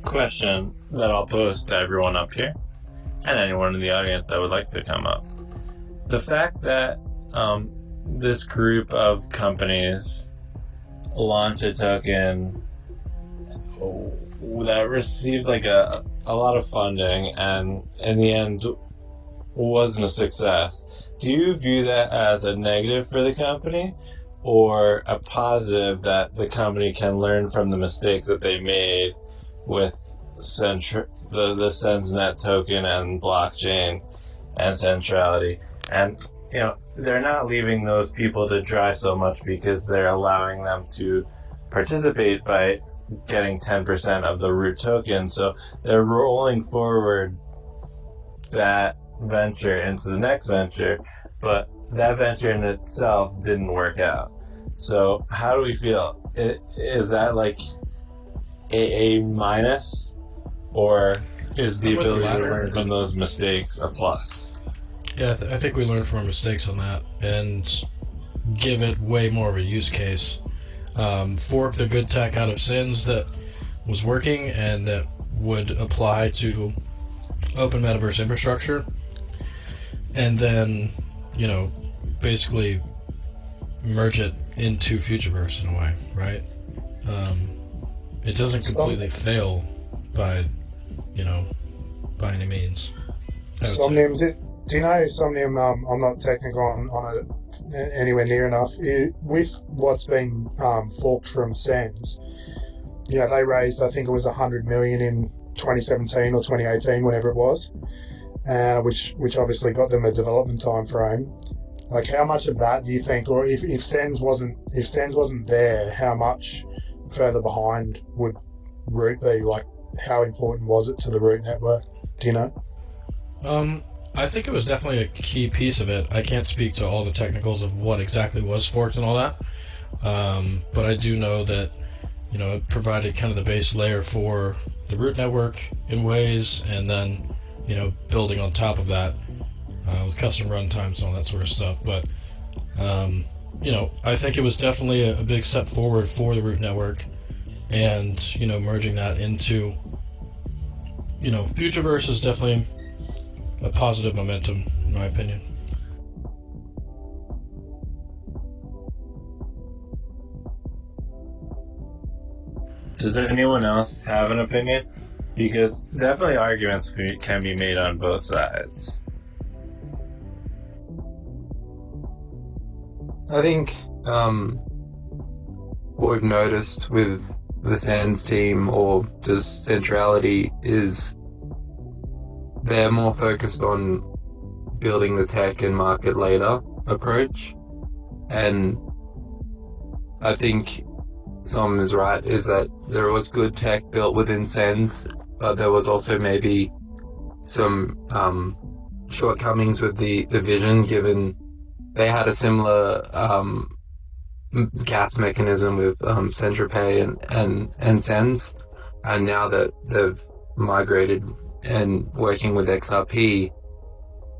Question that I'll pose to everyone up here and anyone in the audience that would like to come up. The fact that this group of companies launched a token that received a lot of funding and in the end wasn't a success, do you view that as a negative for the company or a positive that the company can learn from the mistakes that they made with the SensNet token and blockchain and centrality? And they're not leaving those people to dry so much because they're allowing them to participate by getting 10% of the root token. So they're rolling forward that venture into the next venture, but that venture in itself didn't work out. So how do we feel? Is that like a minus, or is the I'm with the ability to latter. learn from those mistakes a plus? Yeah, I think we learned from our mistakes on that and give it way more of a use case. Fork the good tech out of Sins that was working and that would apply to open metaverse infrastructure, and then, you know, basically merge it into Futureverse in a way, right? It doesn't completely fail by, you know, by any means. Somnium, do you know Somnium? I'm not technical on it anywhere near enough. With what's been forked from Sens, you know, they raised, I think it was 100 million in 2017 or 2018, whenever it was, which obviously got them a development time frame. Like, how much of that do you think, or if Sens wasn't there, how much further behind would Root be? Like, how important was it to the Root network? Do you know? I think it was definitely a key piece of it. I can't speak to all the technicals of what exactly was forked and all that, but I do know that, you know, it provided kind of the base layer for the Root network in ways, and then, you know, building on top of that with custom runtimes and all that sort of stuff. But you know, I think it was definitely a big step forward for the Root network, and, you know, merging that into, you know, Futureverse is definitely a positive momentum, in my opinion. Does anyone else have an opinion? Because definitely arguments can be made on both sides. I think what we've noticed with the Sands team, or just centrality, is they're more focused on building the tech and market later approach. And I think Som is right, is that there was good tech built within Sens, but there was also maybe some shortcomings with the vision, given they had a similar gas mechanism with Centropay and Sens, and now that they've migrated and working with XRP,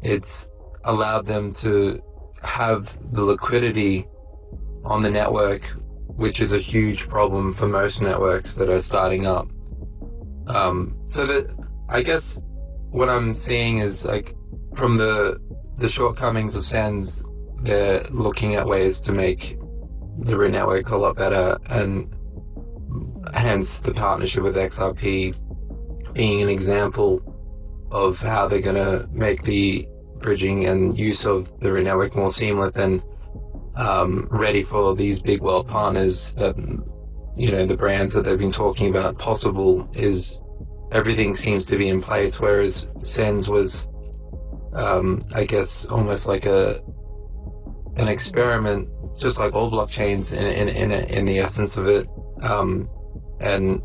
it's allowed them to have the liquidity on the network, which is a huge problem for most networks that are starting up. So that, I guess what I'm seeing is, like, from the shortcomings of Sens, they're looking at ways to make the Root network a lot better, and hence the partnership with XRP being an example of how they're going to make the bridging and use of the Root network more seamless and ready for these big world partners that, you know, the brands that they've been talking about possible. Is everything seems to be in place, whereas Sens was, I guess, almost like an experiment, just like all blockchains in the essence of it. And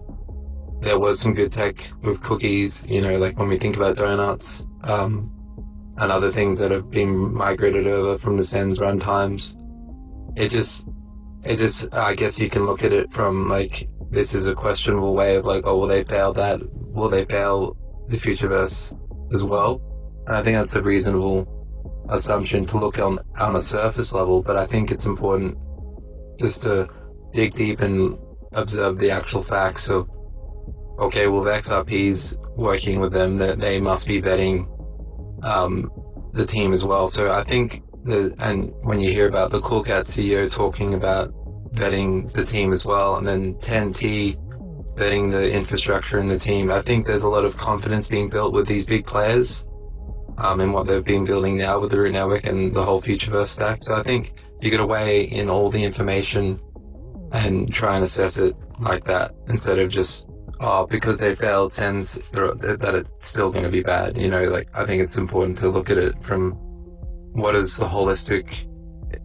there was some good tech with cookies, you know, like when we think about donuts, and other things that have been migrated over from the Sens runtimes. It just, I guess you can look at it from, like, this is a questionable way of, like, oh, will they fail that? Will they fail the Futureverse as well? And I think that's a reasonable assumption to look on a surface level, but I think it's important just to dig deep and observe the actual facts of, okay, well, if XRP's working with them, that they must be vetting the team as well. So I think and when you hear about the Coolcat CEO talking about vetting the team as well, and then 10T vetting the infrastructure and the team, I think there's a lot of confidence being built with these big players in what they've been building now with the Root network and the whole Futureverse stack. So I think you got to weigh in all the information and try and assess it like that, instead of just, oh, because they failed Sens, that it's still going to be bad. You know, like, I think it's important to look at it from what is the holistic,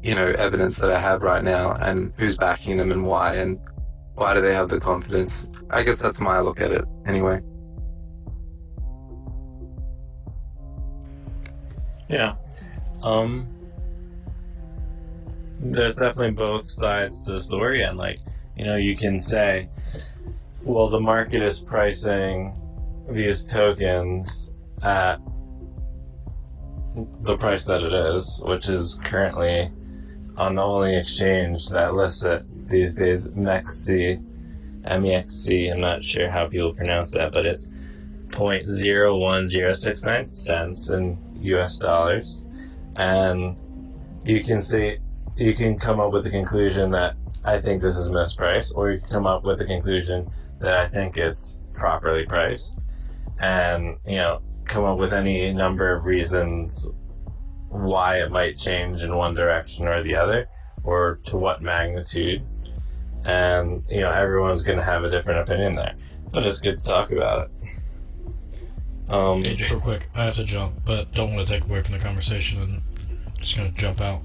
you know, evidence that I have right now, and who's backing them and why do they have the confidence. I guess that's my look at it anyway. Yeah. there's definitely both sides to the story, and like, you know, you can say, well, the market is pricing these tokens at the price that it is, which is currently on the only exchange that lists it these days, MEXC, MEXC. I'm not sure how people pronounce that, but it's 0.01069 cents in US dollars. And you can see, you can come up with the conclusion that I think this is mispriced, or you can come up with the conclusion that I think it's properly priced, and, you know, come up with any number of reasons why it might change in one direction or the other, or to what magnitude. And, you know, everyone's going to have a different opinion there, but it's good to talk about it. Hey, just real quick, I have to jump, but don't want to take away from the conversation, and just gonna jump out.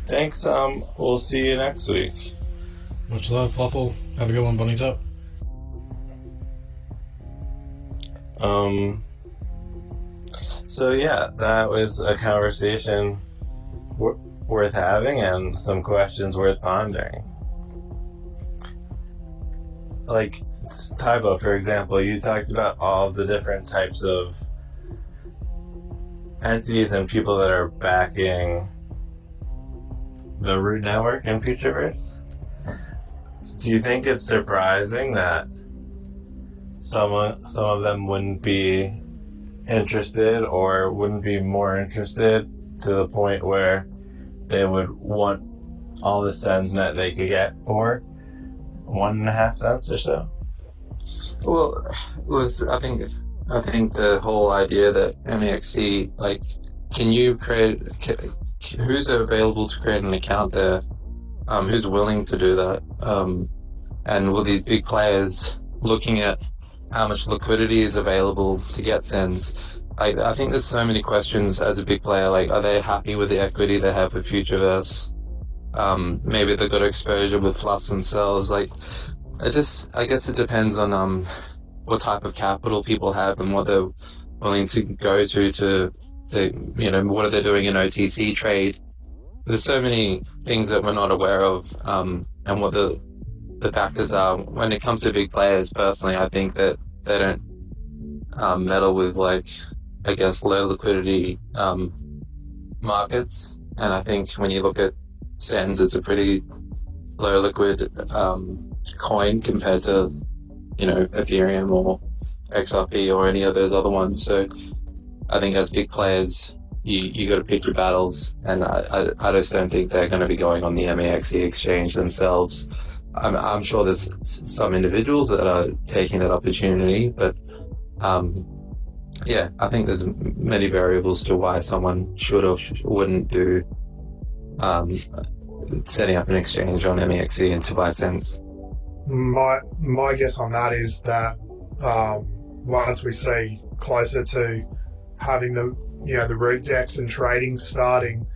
Thanks. We'll see you next week. Much love, Fluffle. Have a good one, Bunnies up. So yeah, that was a conversation worth having, and some questions worth pondering. Like Tybo, for example, you talked about all of the different types of entities and people that are backing the root network in Futureverse. Do you think it's surprising that some of them wouldn't be interested, or wouldn't be more interested to the point where they would want all the cents that they could get for 1.5 cents or so? Well, I think the whole idea that MEXC, like, can you create, who's available to create an account there? Who's willing to do that? And will these big players looking at how much liquidity is available to get sends? I think there's so many questions as a big player. Like, are they happy with the equity they have with Futureverse? Maybe they've got exposure with FLUF themselves. Like, I guess it depends on what type of capital people have and what they're willing to go to you know, what are they doing in OTC trade? There's so many things that we're not aware of, and what the factors are. When it comes to big players, personally, I think that they don't meddle with, like, I guess, low liquidity markets. And I think when you look at Sens, it's a pretty low liquid coin compared to, you know, Ethereum or XRP or any of those other ones. So I think as big players, you got to pick your battles, and I just don't think they're going to be going on the MEXC exchange themselves. I'm sure there's some individuals that are taking that opportunity, but yeah, I think there's many variables to why someone should or wouldn't do setting up an exchange on MEXC and to buy cents. My guess on that is that once we see closer to having the root decks and trading starting,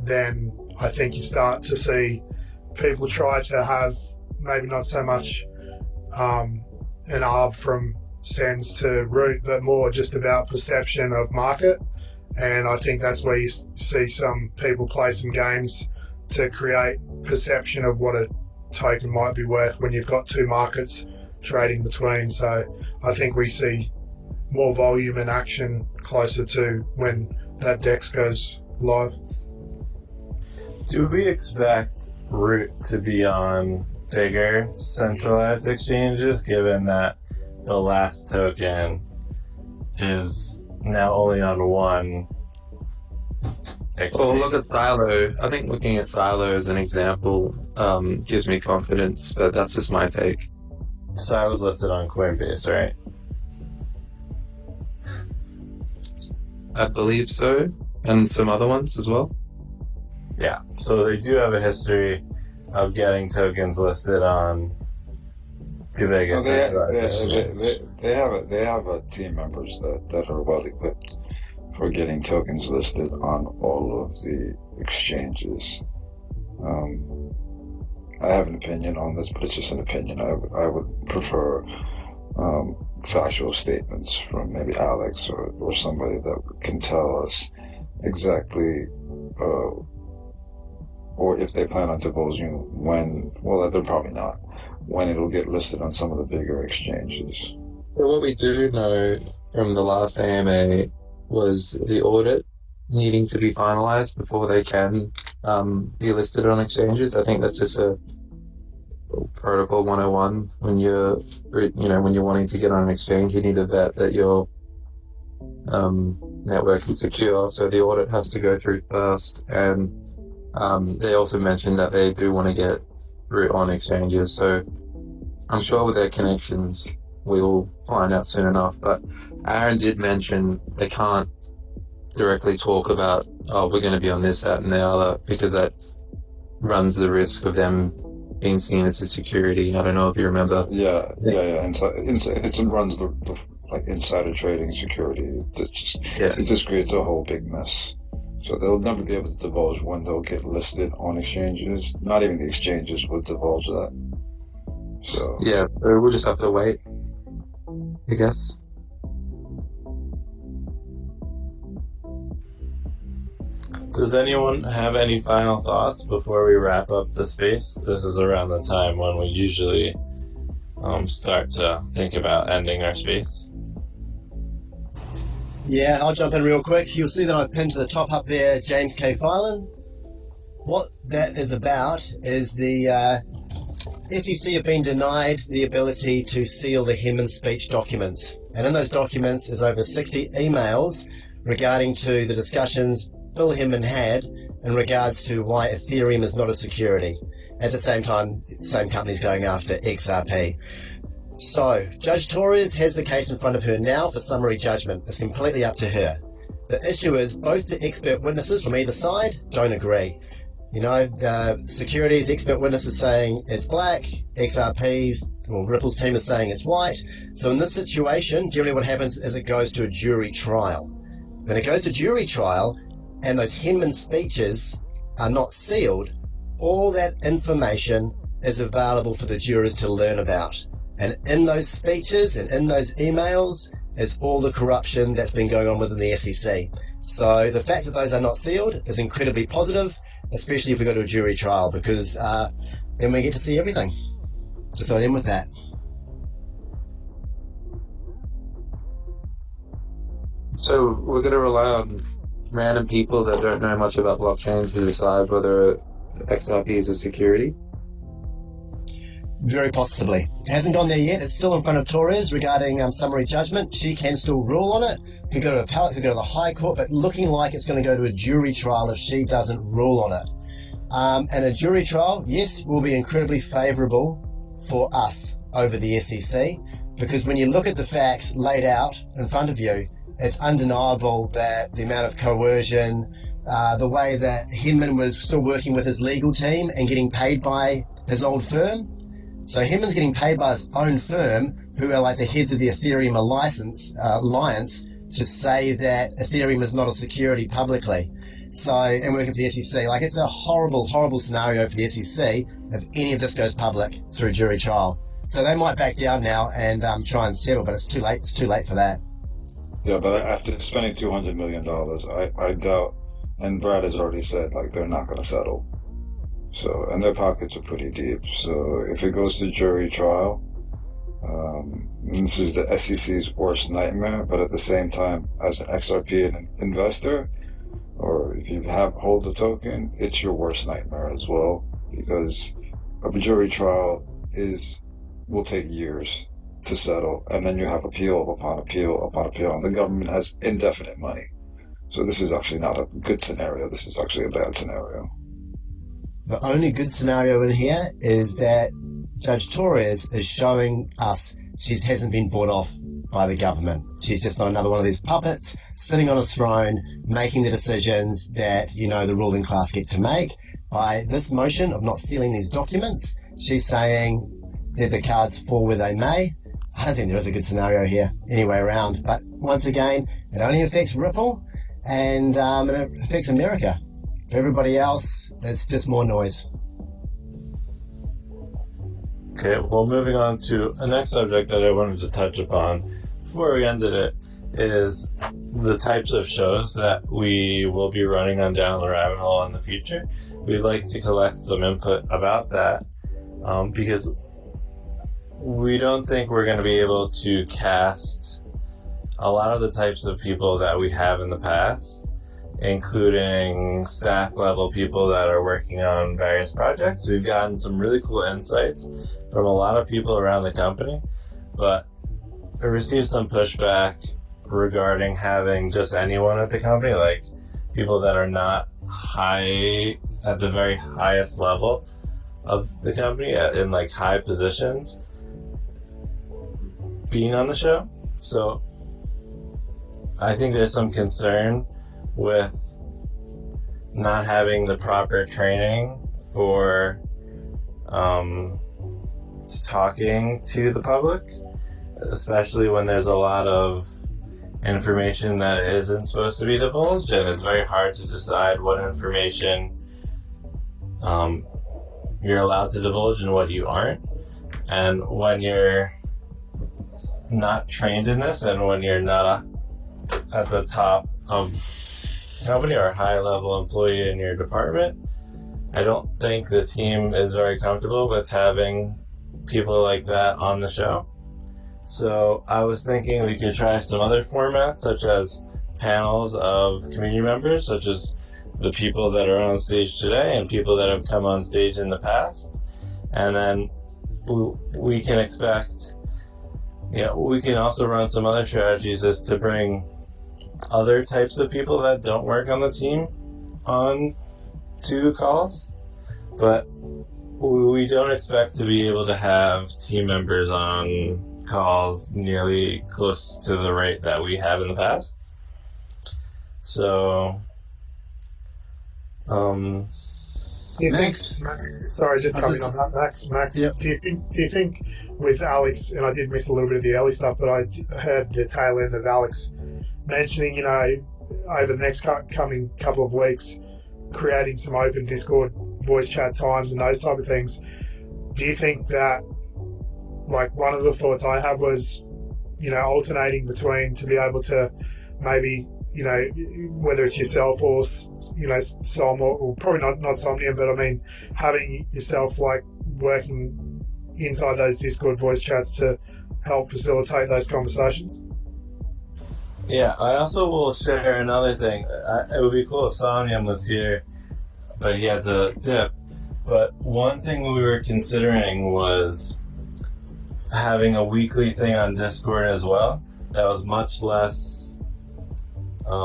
then I think you start to see people try to have maybe not so much an arb from sends to root, but more just about perception of market. And I think that's where you see some people play some games to create perception of what a token might be worth when you've got two markets trading between. So I think we see more volume and action closer to when that DEX goes live. Do we expect root to be on bigger centralized exchanges, given that the last token is now only on one exchange? Well, look at Silo. I think looking at Silo as an example gives me confidence, but that's just my take. Silo's listed on Coinbase, right? I believe so, and some other ones as well. Yeah, so they do have a history of getting tokens listed on the biggest centralized exchange. They have team members that are well equipped for getting tokens listed on all of the exchanges. I have an opinion on this, but it's just an opinion. I would prefer factual statements from maybe Alex or somebody that can tell us exactly or if they plan on divulging when, well, they're probably not, when it'll get listed on some of the bigger exchanges. Well, what we do know from the last AMA was the audit needing to be finalized before they can be listed on exchanges. I think that's just a protocol 101. When you're wanting to get on an exchange, you need to vet that your network is secure. So the audit has to go through first, and they also mentioned that they do want to get root on exchanges. So I'm sure with their connections, we'll find out soon enough. But Aaron did mention they can't directly talk about, oh, we're going to be on this, that, and the other, because that runs the risk of them being seen as a security. I don't know if you remember. Yeah. It runs the like insider trading security. It just creates a whole big mess. So they'll never be able to divulge when they'll get listed on exchanges. Not even the exchanges would divulge that. So yeah, we'll just have to wait, I guess. Does anyone have any final thoughts before we wrap up the space? This is around the time when we usually start to think about ending our space. Yeah, I'll jump in real quick. You'll see that I pinned to the top up there James K. Filan. What that is about is the SEC have been denied the ability to seal the Hinman speech documents. And in those documents is over 60 emails regarding to the discussions Bill Hinman had in regards to why Ethereum is not a security. At the same time, the same company's going after XRP. So, Judge Torres has the case in front of her now for summary judgment. It's completely up to her. The issue is both the expert witnesses from either side don't agree. You know, the securities expert witness is saying it's black, XRP's, or Ripple's team is saying it's white. So in this situation, generally what happens is it goes to a jury trial. When it goes to jury trial, and those Hinman speeches are not sealed, all that information is available for the jurors to learn about. And in those speeches and in those emails is all the corruption that's been going on within the SEC. So the fact that those are not sealed is incredibly positive, especially if we go to a jury trial, because then we get to see everything. So I'll end with that. So we're going to rely on random people that don't know much about blockchain to decide whether XRP is a security? Very possibly. It hasn't gone there yet. It's still in front of Torres regarding summary judgment. She can still rule on it. Could go to appellate, could go to the High Court, but looking like it's going to go to a jury trial if she doesn't rule on it. And a jury trial, yes, will be incredibly favourable for us over the SEC, because when you look at the facts laid out in front of you, it's undeniable that the amount of coercion, the way that Hinman was still working with his legal team and getting paid by his old firm. So Hinman's getting paid by his own firm, who are like the heads of the Ethereum Alliance, to say that Ethereum is not a security publicly. So, and working for the SEC, like it's a horrible, horrible scenario for the SEC if any of this goes public through jury trial. So they might back down now and try and settle, but it's too late. It's too late for that. Yeah, but after spending $200 million, I doubt, and Brad has already said, like, they're not going to settle. So, and their pockets are pretty deep. So if it goes to jury trial, this is the SEC's worst nightmare, but at the same time, as an XRP investor, or if you hold the token, it's your worst nightmare as well, because a jury trial will take years to settle, and then you have appeal upon appeal upon appeal, and the government has indefinite money. So this is actually not a good scenario. This is actually a bad scenario. The only good scenario in here is that Judge Torres is showing us she hasn't been bought off by the government. She's just not another one of these puppets sitting on a throne making the decisions that, you know, the ruling class gets to make. By this motion of not sealing these documents, she's saying that the cards fall where they may. I don't think there is a good scenario here anyway around. But once again, it only affects Ripple and it affects America. For everybody else, it's just more noise. Okay, well, moving on to a next subject that I wanted to touch upon before we ended it is the types of shows that we will be running on Down the Rabbit Hole in the future. We'd like to collect some input about that, because we don't think we're going to be able to cast a lot of the types of people that we have in the past, including staff level people that are working on various projects. We've gotten some really cool insights from a lot of people around the company, but I received some pushback regarding having just anyone at the company, like people that are not high at the very highest level of the company in like high positions being on the show. So I think there's some concern with not having the proper training for talking to the public, especially when there's a lot of information that isn't supposed to be divulged, and it's very hard to decide what information you're allowed to divulge and what you aren't. And when you're not trained in this, and when you're not at the top of the company or a high level employee in your department, I don't think the team is very comfortable with having people like that on the show. So I was thinking we could try some other formats, such as panels of community members, such as the people that are on stage today and people that have come on stage in the past. And then we can expect, we can also run some other strategies as to bring other types of people that don't work on the team on to calls. But we don't expect to be able to have team members on calls nearly close to the rate that we have in the past. So, Max? Sorry, just coming on that, Max. Yep. Do you think with Alex, and I did miss a little bit of the early stuff, but I heard the tail end of Alex mentioning, over the next coming couple of weeks, creating some open Discord voice chat times and those type of things. Do you think that, like, one of the thoughts I had was, alternating between, to be able to maybe, whether it's yourself or, Som, or probably not Somnium, but I mean, having yourself, like, working inside those Discord voice chats to help facilitate those conversations? Yeah, I also will share another thing. It would be cool if Somnium was here, but he had to dip. But one thing we were considering was having a weekly thing on Discord as well that was much less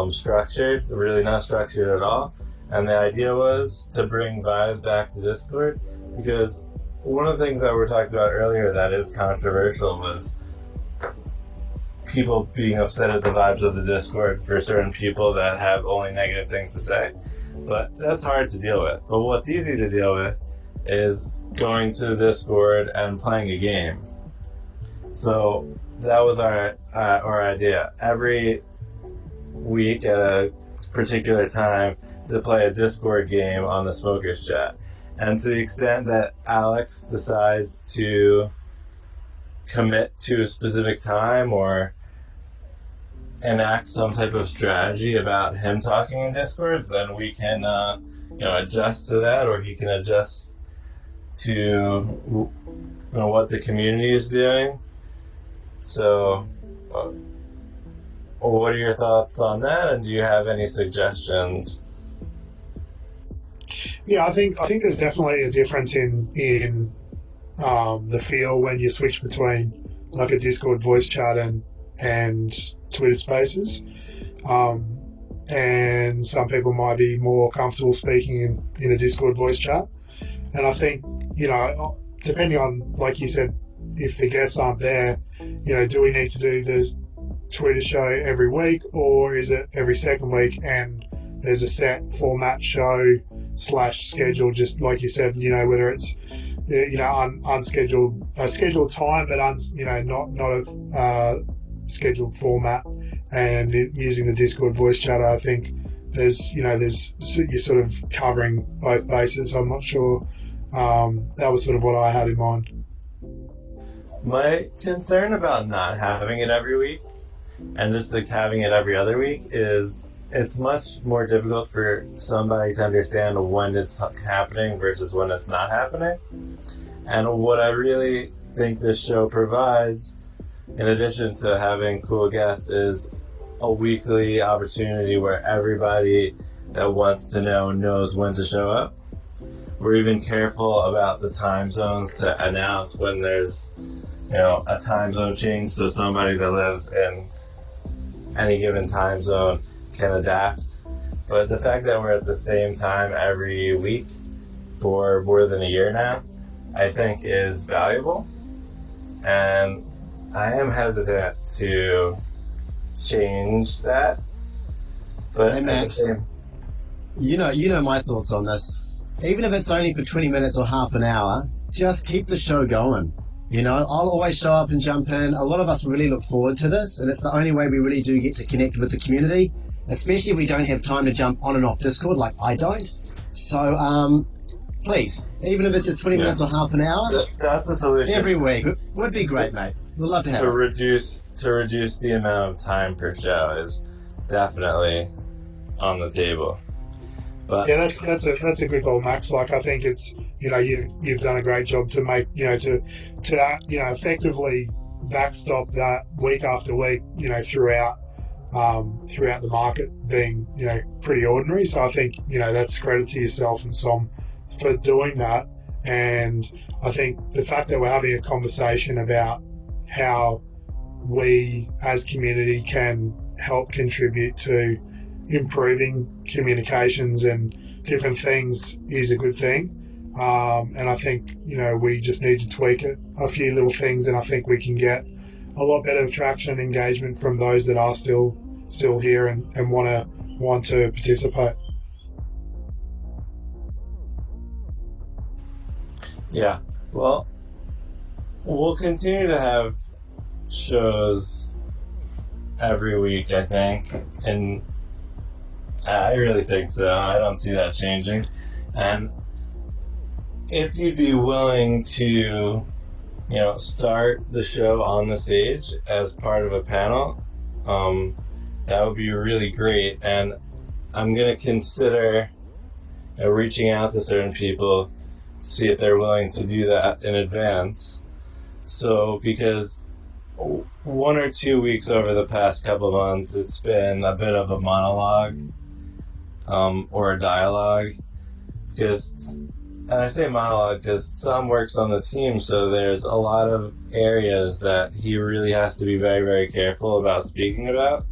structured, really not structured at all. And the idea was to bring Vibe back to Discord, because one of the things that we talked about earlier that is controversial was people being upset at the vibes of the Discord for certain people that have only negative things to say. But that's hard to deal with. But what's easy to deal with is going to the Discord and playing a game. So that was our idea. Every week at a particular time to play a Discord game on the Smokers Chat. And to the extent that Alex decides to commit to a specific time or enact some type of strategy about him talking in Discord, then we can adjust to that, or he can adjust to what the community is doing. So what are your thoughts on that, and do you have any suggestions? Yeah, I think there's definitely a difference in the feel when you switch between, like, a Discord voice chat and Twitter Spaces, and some people might be more comfortable speaking in a Discord voice chat. And I think, depending on, like you said, if the guests aren't there, do we need to do the Twitter show every week, or is it every second week and there's a set format show / schedule, just like you said, whether it's unscheduled, a scheduled time, but not a scheduled format, and using the Discord voice chat. I think there's you're sort of covering both bases. I'm not sure. That was sort of what I had in mind. My concern about not having it every week and just like having it every other week it's much more difficult for somebody to understand when it's happening versus when it's not happening. And what I really think this show provides, in addition to having cool guests, is a weekly opportunity where everybody that wants to know knows when to show up. We're even careful about the time zones to announce when there's, a time zone change, so somebody that lives in any given time zone can adapt. But the fact that we're at the same time every week for more than a year now, I think is valuable. And I am hesitant to change that. But hey, Max, you know my thoughts on this. Even if it's only for 20 minutes or half an hour, just keep the show going. I'll always show up and jump in. A lot of us really look forward to this, and it's the only way we really do get to connect with the community, especially if we don't have time to jump on and off Discord like I don't. So, please, even if it's just 20 minutes or half an hour, that's the solution. Every week would be great, mate. We'd love to have it. To reduce the amount of time per show is definitely on the table. But yeah, that's a good goal, Max. Like, I think it's you've done a great job to make to effectively backstop that week after week throughout the market being pretty ordinary. So I think that's credit to yourself and Som for doing that. And I think the fact that we're having a conversation about how we as community can help contribute to improving communications and different things is a good thing. And I think, we just need to tweak a few little things, and I think we can get a lot better traction and engagement from those that are still here and want to participate. Yeah, well, we'll continue to have shows every week, I think, and I really think so. I don't see that changing. And if you'd be willing to, start the show on the stage as part of a panel, that would be really great. And I'm going to consider reaching out to certain people to see if they're willing to do that in advance. So, because 1 or 2 weeks over the past couple of months, it's been a bit of a monologue or a dialogue. And I say monologue because Sam works on the team, so there's a lot of areas that he really has to be very, very careful about speaking about,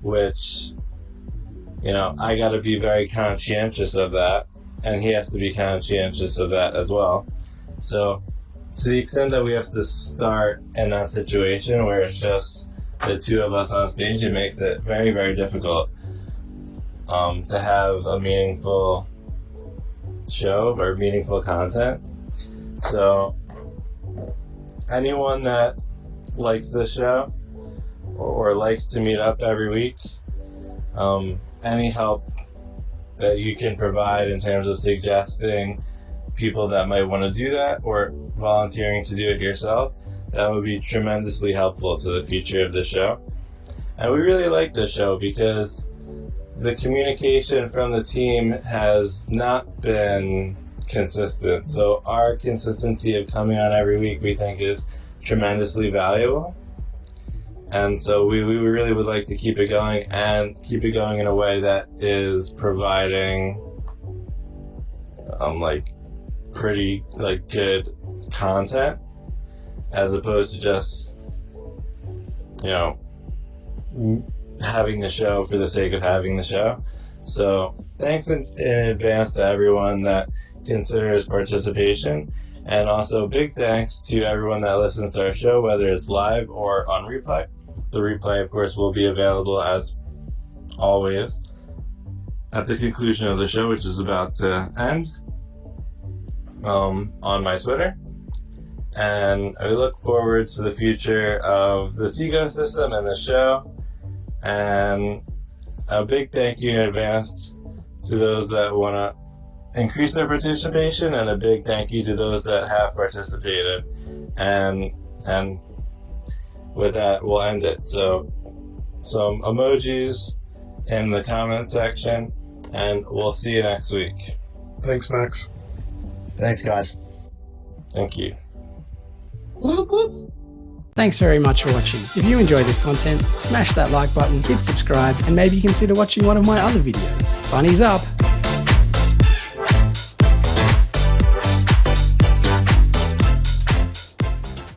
which, I got to be very conscientious of that, and he has to be conscientious of that as well. So, to the extent that we have to start in that situation where it's just the two of us on stage, it makes it very, very difficult to have a meaningful show or meaningful content. So anyone that likes this show or likes to meet up every week, any help that you can provide in terms of suggesting people that might want to do that or volunteering to do it yourself, that would be tremendously helpful to the future of the show. And we really like this show because the communication from the team has not been consistent. So our consistency of coming on every week, we think, is tremendously valuable. And so we really would like to keep it going and keep it going in a way that is providing pretty good content, as opposed to just having the show for the sake of having the show. So thanks in advance to everyone that considers participation, and also big thanks to everyone that listens to our show, whether it's live or on replay. The replay, of course, will be available as always at the conclusion of the show, which is about to end, on my Twitter. And I look forward to the future of this ecosystem and the show. And a big thank you in advance to those that want to increase their participation, and a big thank you to those that have participated. And with that, we'll end it. So some emojis in the comment section, and we'll see you next week. Thanks, Max. Thanks, guys. Thank you. Thanks very much for watching. If you enjoy this content, smash that like button, hit subscribe, and maybe consider watching one of my other videos. Bunnies up!